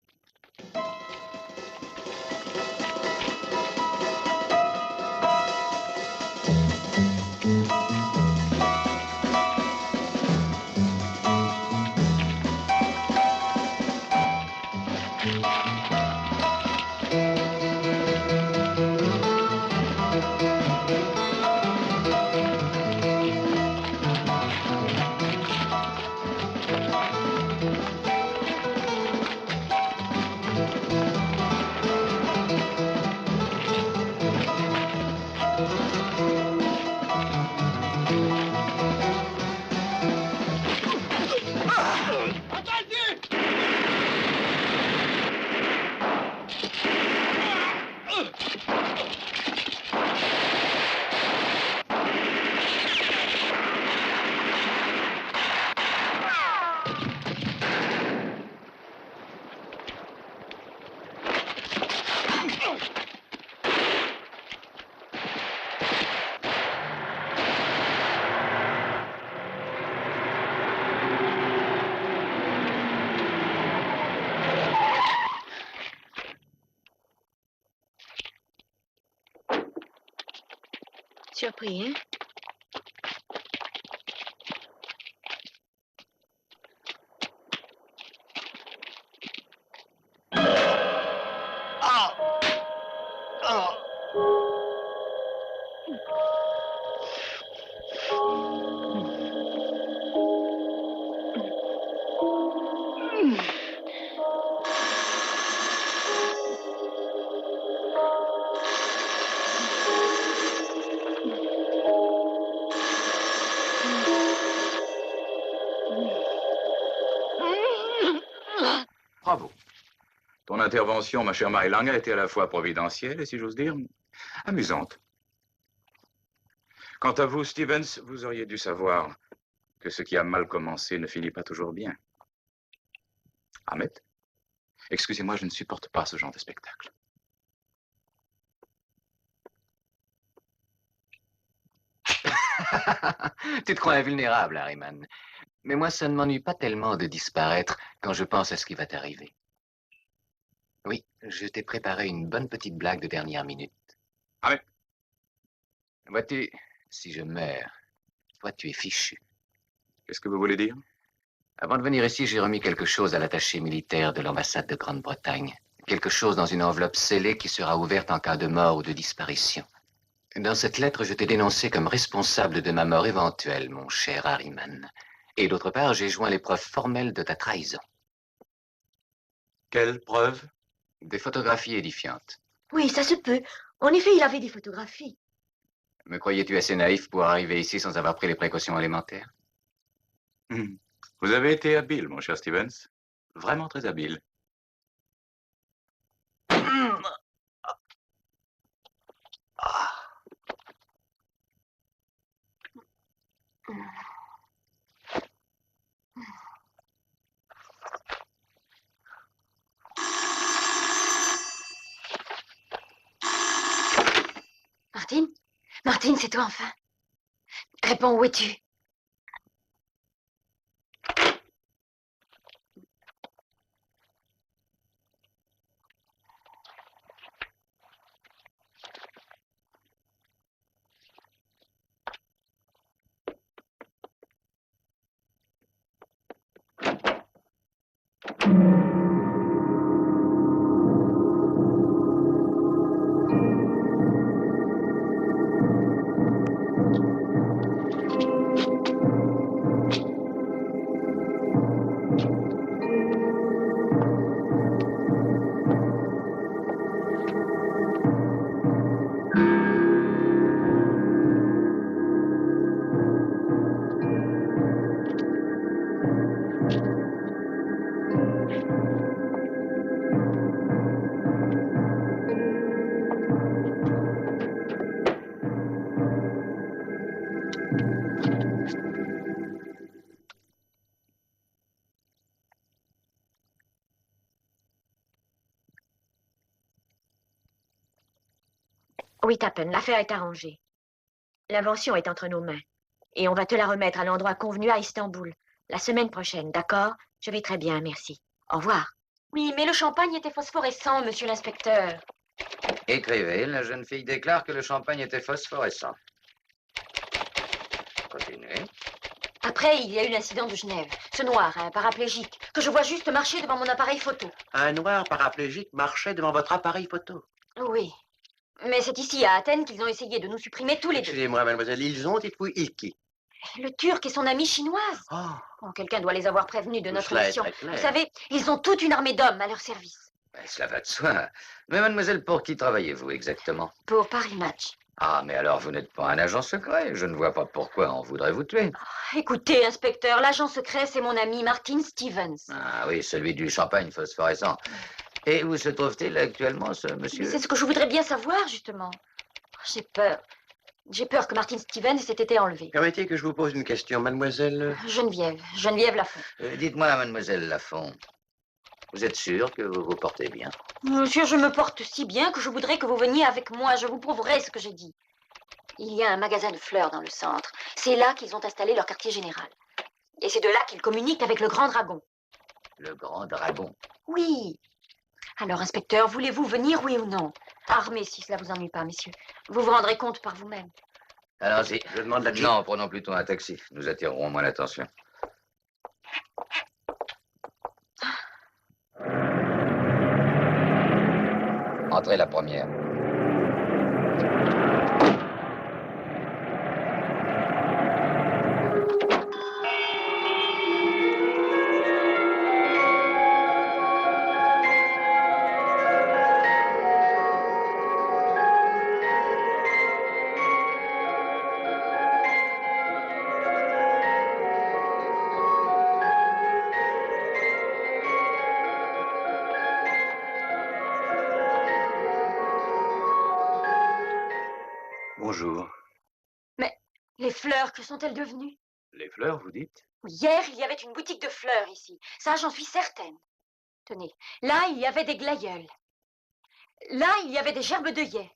Surpris, hein?
Bravo. Ton intervention, ma chère Mary Lang, a été à la fois providentielle et, si j'ose dire, amusante. Quant à vous, Stevens, vous auriez dû savoir que ce qui a mal commencé ne finit pas toujours bien. Ahmed, excusez-moi, je ne supporte pas ce genre de spectacle.
Tu te crois invulnérable, Harriman. Mais moi, ça ne m'ennuie pas tellement de disparaître quand je pense à ce qui va t'arriver. Oui, je t'ai préparé une bonne petite blague de dernière minute.
Ah mais...
Vois-tu, si je meurs, toi, tu es fichu.
Qu'est-ce que vous voulez dire?
Avant de venir ici, j'ai remis quelque chose à l'attaché militaire de l'ambassade de Grande-Bretagne. Quelque chose dans une enveloppe scellée qui sera ouverte en cas de mort ou de disparition. Dans cette lettre, je t'ai dénoncé comme responsable de ma mort éventuelle, mon cher Harriman. Et d'autre part, j'ai joint les preuves formelles de ta trahison.
Quelles preuves?
Des photographies édifiantes.
Oui, ça se peut. En effet, il avait des photographies.
Me croyais-tu assez naïf pour arriver ici sans avoir pris les précautions élémentaires?
Vous avez été habile, mon cher Stevens. Vraiment très habile.
Martine? Martine, c'est toi enfin. Réponds, où es-tu?
Oui, Tappen, l'affaire est arrangée. L'invention est entre nos mains. Et on va te la remettre à l'endroit convenu à Istanbul, la semaine prochaine, d'accord? Je vais très bien, merci. Au revoir.
Oui, mais le champagne était phosphorescent, monsieur l'inspecteur.
Écrivez, la jeune fille déclare que le champagne était phosphorescent. Continuez.
Après, il y a eu l'incident de Genève. Ce noir, un paraplégique, que je vois juste marcher devant mon appareil photo.
Un noir paraplégique marchait devant votre appareil photo.
Oui. Mais c'est ici, à Athènes, qu'ils ont essayé de nous supprimer tous les deux.
Excusez-moi, mademoiselle, ils ont et puis il qui?
Le Turc et son amie chinoise. Oh, quelqu'un doit les avoir prévenus de notre mission. Vous savez, ils ont toute une armée d'hommes à leur service.
Ben, cela va de soi. Mais mademoiselle, pour qui travaillez-vous exactement?
Pour Paris Match.
Ah, mais alors vous n'êtes pas un agent secret. Je ne vois pas pourquoi on voudrait vous tuer.
Écoutez, inspecteur, l'agent secret, c'est mon ami Martin Stevens.
Ah oui, celui du champagne phosphorescent. Et où se trouve-t-il actuellement, ce monsieur?
C'est ce que je voudrais bien savoir, justement. J'ai peur. J'ai peur que Martin Stevens ait été enlevé.
Permettez que je vous pose une question, mademoiselle.
Geneviève Lafont.
Dites-moi, mademoiselle Lafont, vous êtes sûre que vous vous portez bien?
Monsieur, je me porte si bien que je voudrais que vous veniez avec moi. Je vous prouverai ce que j'ai dit. Il y a un magasin de fleurs dans le centre. C'est là qu'ils ont installé leur quartier général. Et c'est de là qu'ils communiquent avec le Grand Dragon.
Le Grand Dragon?
Oui. Alors, inspecteur, voulez-vous venir, oui ou non? Armé, si cela vous ennuie pas, messieurs. Vous vous rendrez compte par vous-même.
Allons-y.
Je demande la...
Non, prenons plutôt un taxi. Nous attirerons moins l'attention. Entrez la première.
Bonjour.
Mais les fleurs, que sont-elles devenues?
Les fleurs, vous dites?
Hier, il y avait une boutique de fleurs ici. Ça, j'en suis certaine. Tenez, là, il y avait des glaïeuls. Là, il y avait des gerbes d'œillets.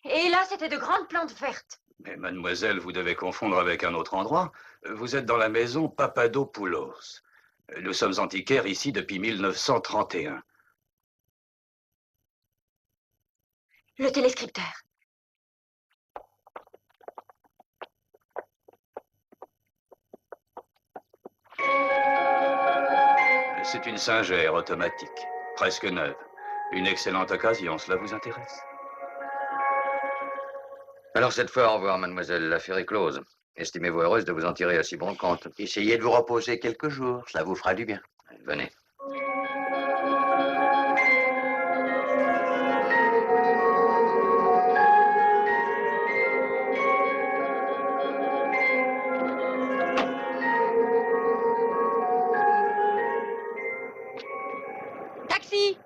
Et là, c'était de grandes plantes vertes.
Mais mademoiselle, vous devez confondre avec un autre endroit. Vous êtes dans la maison Papadopoulos. Nous sommes antiquaires ici depuis 1931.
Le téléscripteur.
C'est une singère automatique, presque neuve. Une excellente occasion, cela vous intéresse?
Alors cette fois, au revoir, mademoiselle. L'affaire est close. Estimez-vous heureuse de vous en tirer à si bon compte?
Essayez de vous reposer quelques jours, cela vous fera du bien.
Venez.
Taxi!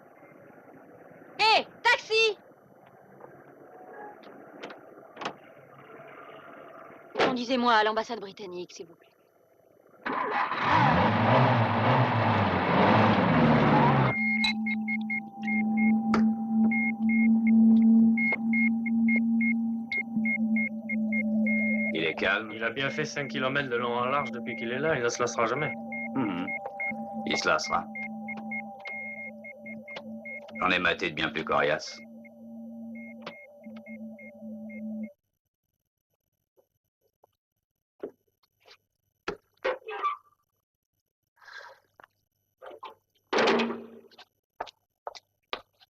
Hé, taxi! Conduisez-moi à l'ambassade britannique, s'il vous plaît.
Il est calme.
Il a bien fait 5 km de long en large depuis qu'il est là. Il ne se lassera jamais.
Il se lassera. J'en ai maté de bien plus coriaces.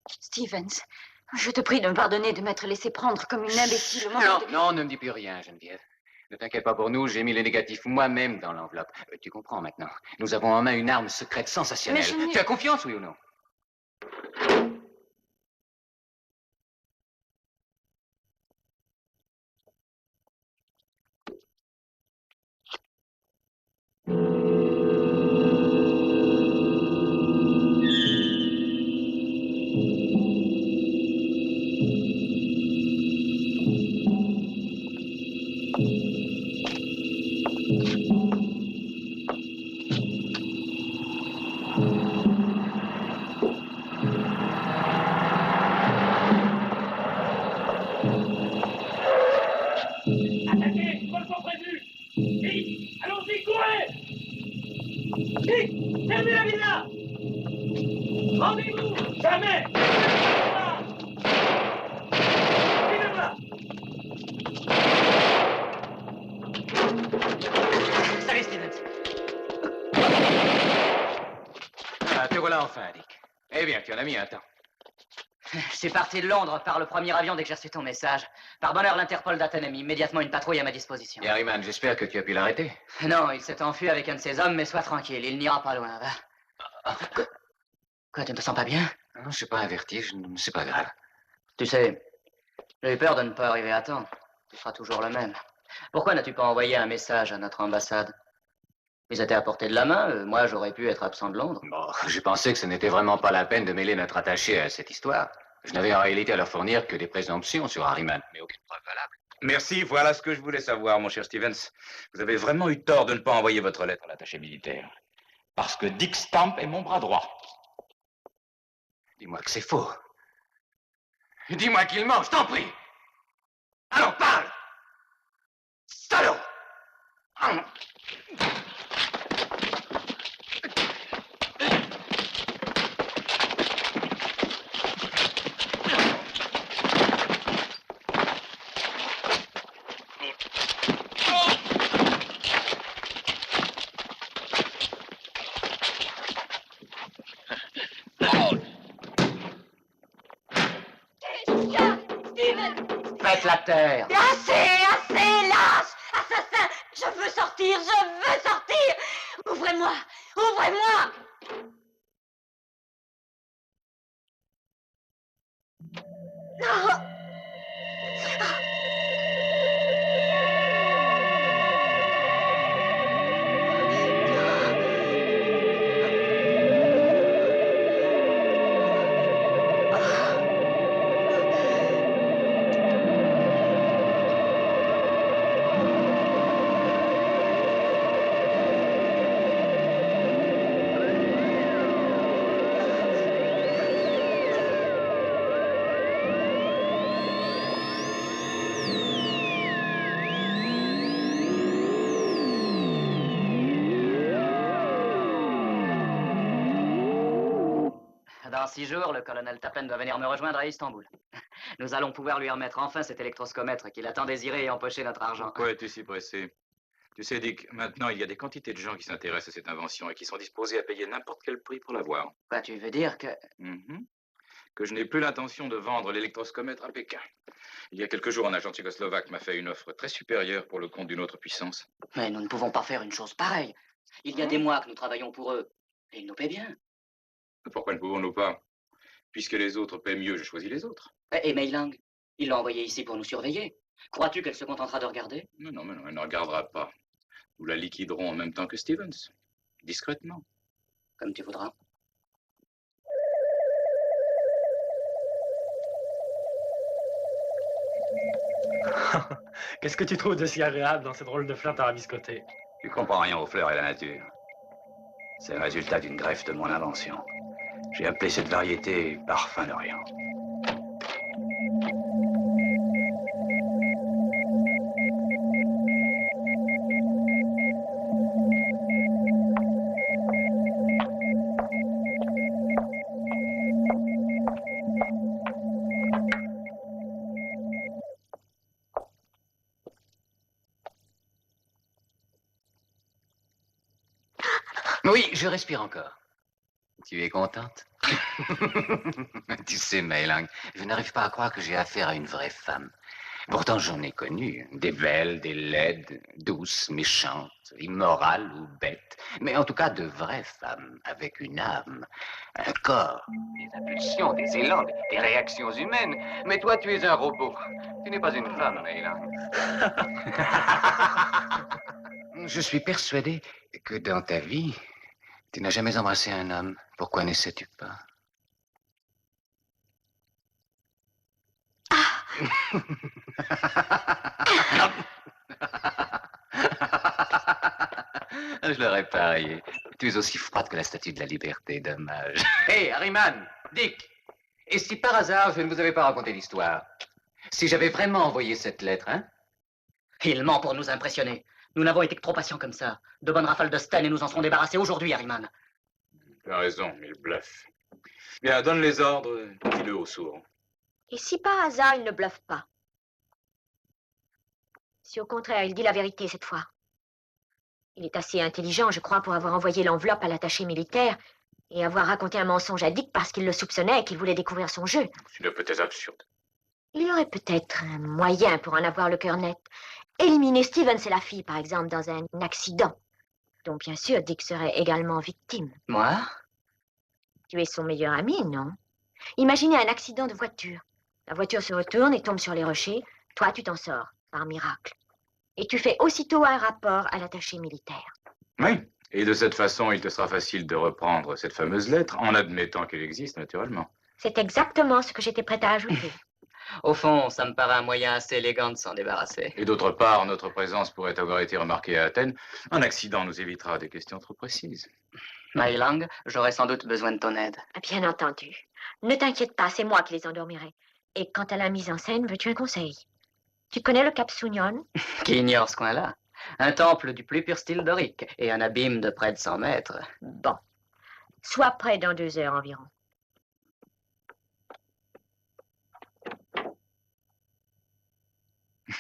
Stevens, je te prie de me pardonner de m'être laissé prendre comme une imbécile.
Non, ne me dis plus rien, Geneviève. Ne t'inquiète pas pour nous, j'ai mis les négatifs moi-même dans l'enveloppe. Tu comprends maintenant. Nous avons en main une arme secrète sensationnelle. Tu as confiance, oui ou non?
Vite, allons-y, courez! Vite, fermez la villa! Rendez-vous! Jamais! Suivez-moi!
Salut, Stevens.
Ah, te voilà enfin, Dick. Eh bien, tu en as mis un temps.
Je suis parti de Londres par le premier avion dès que j'ai reçu ton message. Par bonheur, l'Interpol d'Athènes a mis immédiatement une patrouille à ma disposition.
Et Harriman, j'espère que tu as pu l'arrêter.
Non, il s'est enfui avec un de ses hommes, mais sois tranquille, il n'ira pas loin, va. Quoi, tu ne te sens pas bien?
Non, je suis pas un vertige, c'est pas grave.
Tu sais, j'ai eu peur de ne pas arriver à temps. Tu seras toujours le même. Pourquoi n'as-tu pas envoyé un message à notre ambassade? Ils étaient à portée de la main, moi j'aurais pu être absent de Londres.
Bon, j'ai pensé que ce n'était vraiment pas la peine de mêler notre attaché à cette histoire. Je n'avais en réalité à leur fournir que des présomptions sur Harriman, mais aucune preuve valable.
Merci, voilà ce que je voulais savoir, mon cher Stevens. Vous avez vraiment eu tort de ne pas envoyer votre lettre à l'attaché militaire. Parce que Dick Stamp est mon bras droit.
Dis-moi que c'est faux. Dis-moi qu'il ment, je t'en prie. Allons, parle! Salaud!
Faites la terre!
Assez, assez, lâche! Assassin! Je veux sortir! Ouvrez-moi! Ouvrez-moi! Non!
Dans 6 jours, le colonel Tappen doit venir me rejoindre à Istanbul. Nous allons pouvoir lui remettre enfin cet électroscomètre qu'il a tant désiré et empocher notre argent.
Pourquoi es-tu si pressé? Tu sais, Dick, maintenant, il y a des quantités de gens qui s'intéressent à cette invention et qui sont disposés à payer n'importe quel prix pour l'avoir.
Quoi, tu veux dire que...
Que je n'ai plus l'intention de vendre l'électroscomètre à Pékin. Il y a quelques jours, un agent tchécoslovaque m'a fait une offre très supérieure pour le compte d'une autre puissance.
Mais nous ne pouvons pas faire une chose pareille. Il y a des mois que nous travaillons pour eux. Et ils nous paient bien.
Pourquoi ne pouvons-nous pas? Puisque les autres paient mieux, je choisis les autres.
Et Mei Lang, il l'a envoyée ici pour nous surveiller. Crois-tu qu'elle se contentera de regarder?
Mais non, elle ne regardera pas. Nous la liquiderons en même temps que Stevens. Discrètement.
Comme tu voudras.
Qu'est-ce que tu trouves de si agréable dans ce drôle de fleur tarabiscoté?
Tu comprends rien aux fleurs et à la nature. C'est le résultat d'une greffe de mon invention. J'ai appelé cette variété Parfum d'Orient.
Oui, je respire encore. Tu es contente? Tu sais, Mei Lang, je n'arrive pas à croire que j'ai affaire à une vraie femme. Pourtant, j'en ai connu. Des belles, des laides, douces, méchantes, immorales ou bêtes. Mais en tout cas, de vraies femmes, avec une âme, un corps, des impulsions, des élans, des réactions humaines. Mais toi, tu es un robot. Tu n'es pas une femme, Mei Lang. Je suis persuadé que dans ta vie, tu n'as jamais embrassé un homme. Pourquoi n'essaies-tu pas? Je l'aurais parié. Tu es aussi froide que la statue de la liberté, dommage. Hé, Harriman, Dick, et si par hasard je ne vous avais pas raconté l'histoire? Si j'avais vraiment envoyé cette lettre, hein?
Il ment pour nous impressionner. Nous n'avons été que trop patients comme ça. De bonnes rafales de Sten et nous en serons débarrassés aujourd'hui, Harriman.
Tu as raison, il bluffe. Bien, donne les ordres, dis-le au sourd.
Et si par hasard il ne bluffe pas? Si au contraire il dit la vérité cette fois? Il est assez intelligent, je crois, pour avoir envoyé l'enveloppe à l'attaché militaire et avoir raconté un mensonge à Dick parce qu'il le soupçonnait et qu'il voulait découvrir son jeu.
C'est peut-être absurde.
Il y aurait peut-être un moyen pour en avoir le cœur net. Éliminer Stevens et la fille, par exemple, dans un accident, dont bien sûr Dick serait également victime.
Moi?
Tu es son meilleur ami, non? Imaginez un accident de voiture. La voiture se retourne et tombe sur les rochers. Toi, tu t'en sors, par miracle. Et tu fais aussitôt un rapport à l'attaché militaire.
Oui, et de cette façon, il te sera facile de reprendre cette fameuse lettre, en admettant qu'elle existe, naturellement.
C'est exactement ce que j'étais prête à ajouter.
Au fond, ça me paraît un moyen assez élégant de s'en débarrasser.
Et d'autre part, notre présence pourrait avoir été remarquée à Athènes. Un accident nous évitera des questions trop précises.
My Lang, j'aurais sans doute besoin de ton aide.
Bien entendu. Ne t'inquiète pas, c'est moi qui les endormirai. Et quant à la mise en scène, veux-tu un conseil? Tu connais le Cap Sounion?
Qui ignore ce coin-là? Un temple du plus pur style dorique et un abîme de près de 100 mètres.
Bon. Sois prêt dans 2 heures environ.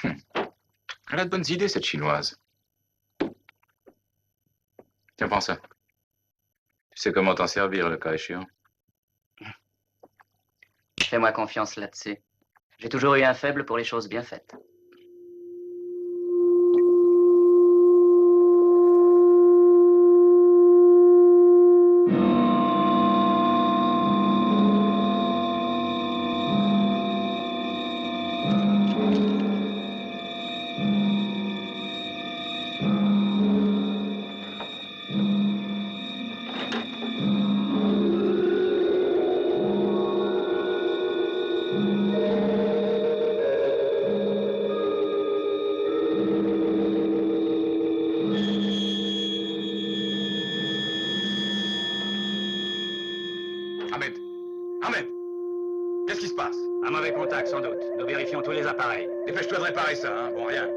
Elle a de bonnes idées, cette chinoise. Tiens, prends ça. Tu sais comment t'en servir, le cas échéant.
Fais-moi confiance là-dessus. J'ai toujours eu un faible pour les choses bien faites.
Dépêche-toi de réparer ça, hein. Bon, rien.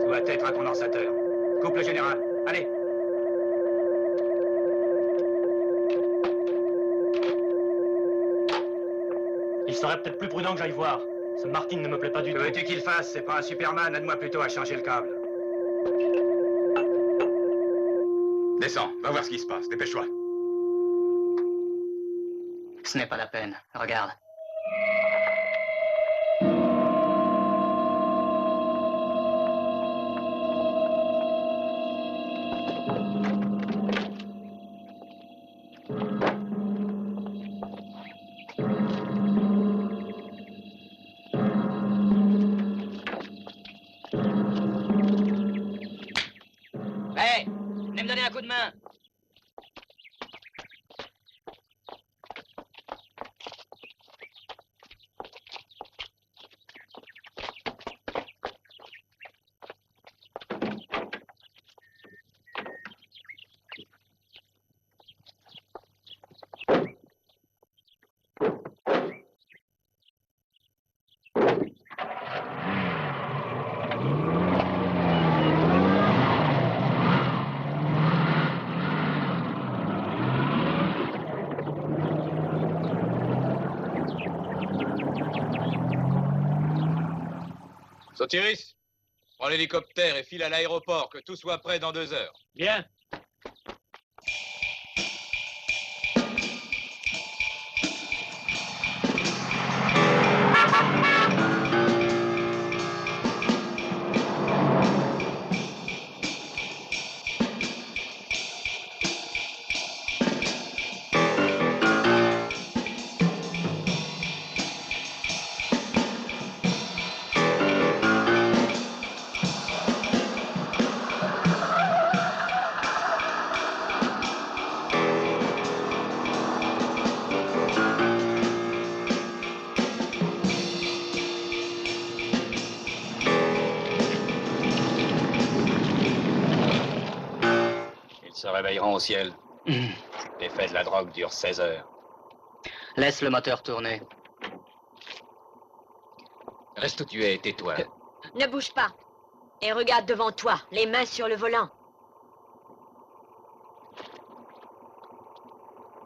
Ça doit être un condensateur. Coupe le général. Allez.
Il serait peut-être plus prudent que j'aille voir. Ce Martin ne me plaît pas du tout.
Que veux-tu qu'il fasse? C'est pas un Superman. Aide-moi plutôt à changer le câble.
Descends, va voir ce qui se passe. Dépêche-toi.
Ce n'est pas la peine. Regarde. Un coup de main.
Sotiris, prends l'hélicoptère et file à l'aéroport, que tout soit prêt dans 2 heures.
Bien.
Se réveilleront au ciel. L'effet de la drogue dure 16 heures.
Laisse le moteur tourner.
Reste où tu es, tais-toi.
Ne bouge pas. Et regarde devant toi, les mains sur le volant.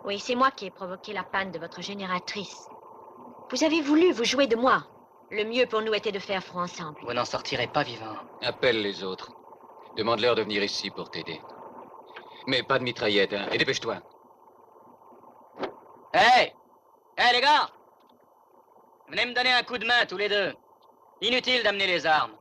Oui, c'est moi qui ai provoqué la panne de votre génératrice. Vous avez voulu vous jouer de moi. Le mieux pour nous était de faire front ensemble.
Vous n'en sortirez pas vivant.
Appelle les autres. Demande-leur de venir ici pour t'aider. Mais pas de mitraillette, hein. Et dépêche-toi.
Hé! Hé, les gars! Venez me donner un coup de main, tous les deux. Inutile d'amener les armes.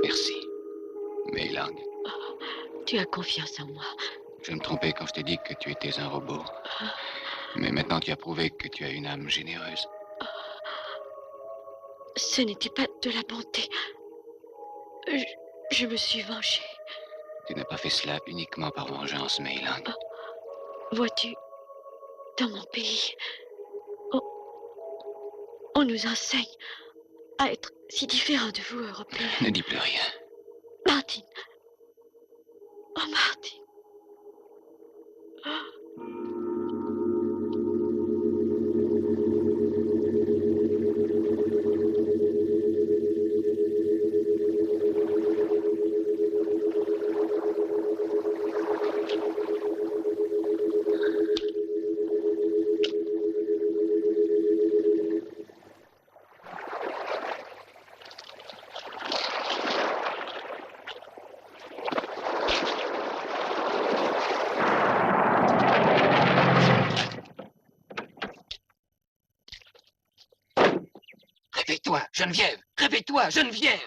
Merci. Mei-Lang.
Tu as confiance en moi.
Je me trompais quand je t'ai dit que tu étais un robot. Mais maintenant, tu as prouvé que tu as une âme généreuse.
Ce n'était pas de la bonté. Je me suis vengée.
Tu n'as pas fait cela uniquement par vengeance, Mei-Lang.
Vois-tu, dans mon pays, on nous enseigne à être si différents de vous, Européens.
Ne dis plus rien.
Martin. Oh, Martin.
Réveille-toi, Geneviève! Réveille-toi, Geneviève!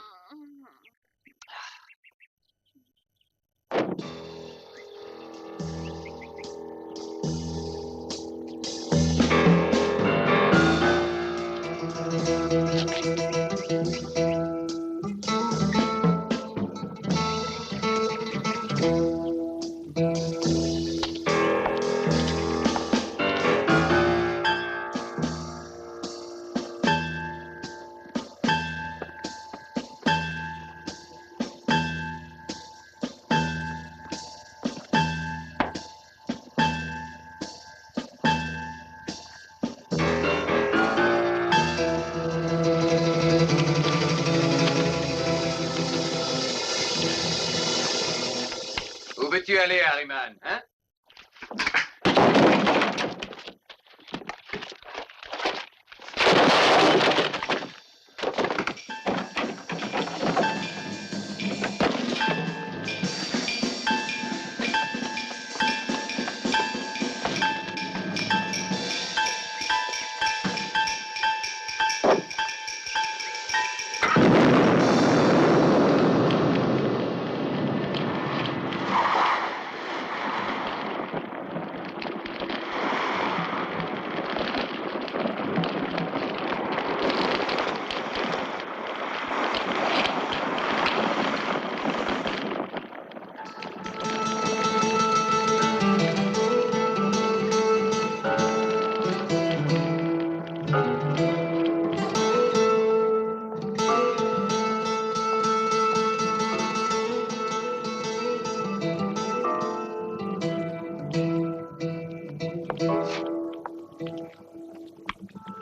Où veux-tu aller, Harriman, hein?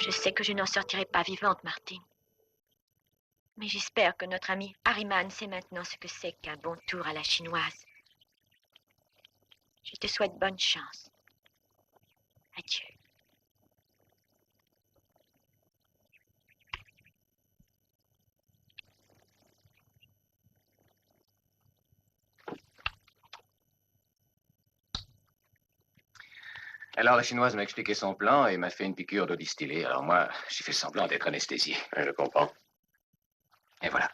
Je sais que je n'en sortirai pas vivante, Martin. Mais j'espère que notre ami Harriman sait maintenant ce que c'est qu'un bon tour à la chinoise. Je te souhaite bonne chance. Adieu.
Alors, la chinoise m'a expliqué son plan et m'a fait une piqûre d'eau distillée. Alors moi, j'ai fait semblant d'être anesthésié.
Je comprends.
Et voilà.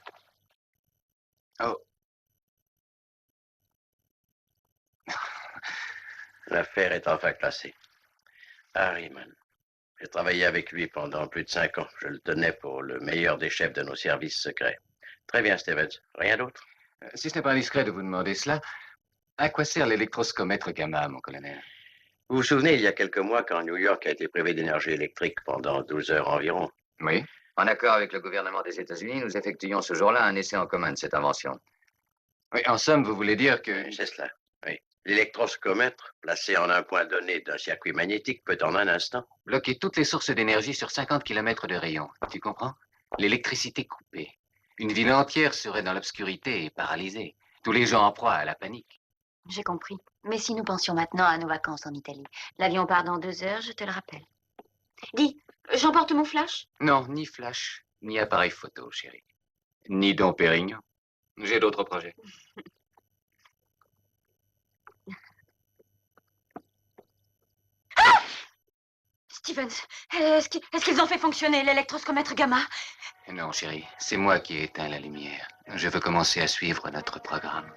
Oh.
L'affaire est enfin classée. Harriman. J'ai travaillé avec lui pendant plus de 5 ans. Je le tenais pour le meilleur des chefs de nos services secrets. Très bien, Stevens. Rien d'autre?
Si ce n'est pas indiscret de vous demander cela, à quoi sert l'électroscomètre gamma, mon colonel?
Vous vous souvenez, il y a quelques mois, quand New York a été privé d'énergie électrique pendant 12 heures environ?
Oui.
En accord avec le gouvernement des États-Unis, nous effectuions ce jour-là un essai en commun de cette invention.
Oui, en somme, vous voulez dire que...
C'est cela, oui. L'électroscomètre, placé en un point donné d'un circuit magnétique, peut en un instant
bloquer toutes les sources d'énergie sur 50 km de rayon. Tu comprends? L'électricité coupée. Une ville entière serait dans l'obscurité et paralysée. Tous les gens en proie à la panique.
J'ai compris. Mais si nous pensions maintenant à nos vacances en Italie. L'avion part dans 2 heures, je te le rappelle. Dis, j'emporte mon flash?
Non, ni flash, ni appareil photo, chérie. Ni Dom Pérignon. J'ai d'autres projets.
Ah! Stevens, est-ce qu'ils ont fait fonctionner l'électroscomètre gamma?
Non, chérie, c'est moi qui ai éteint la lumière. Je veux commencer à suivre notre programme.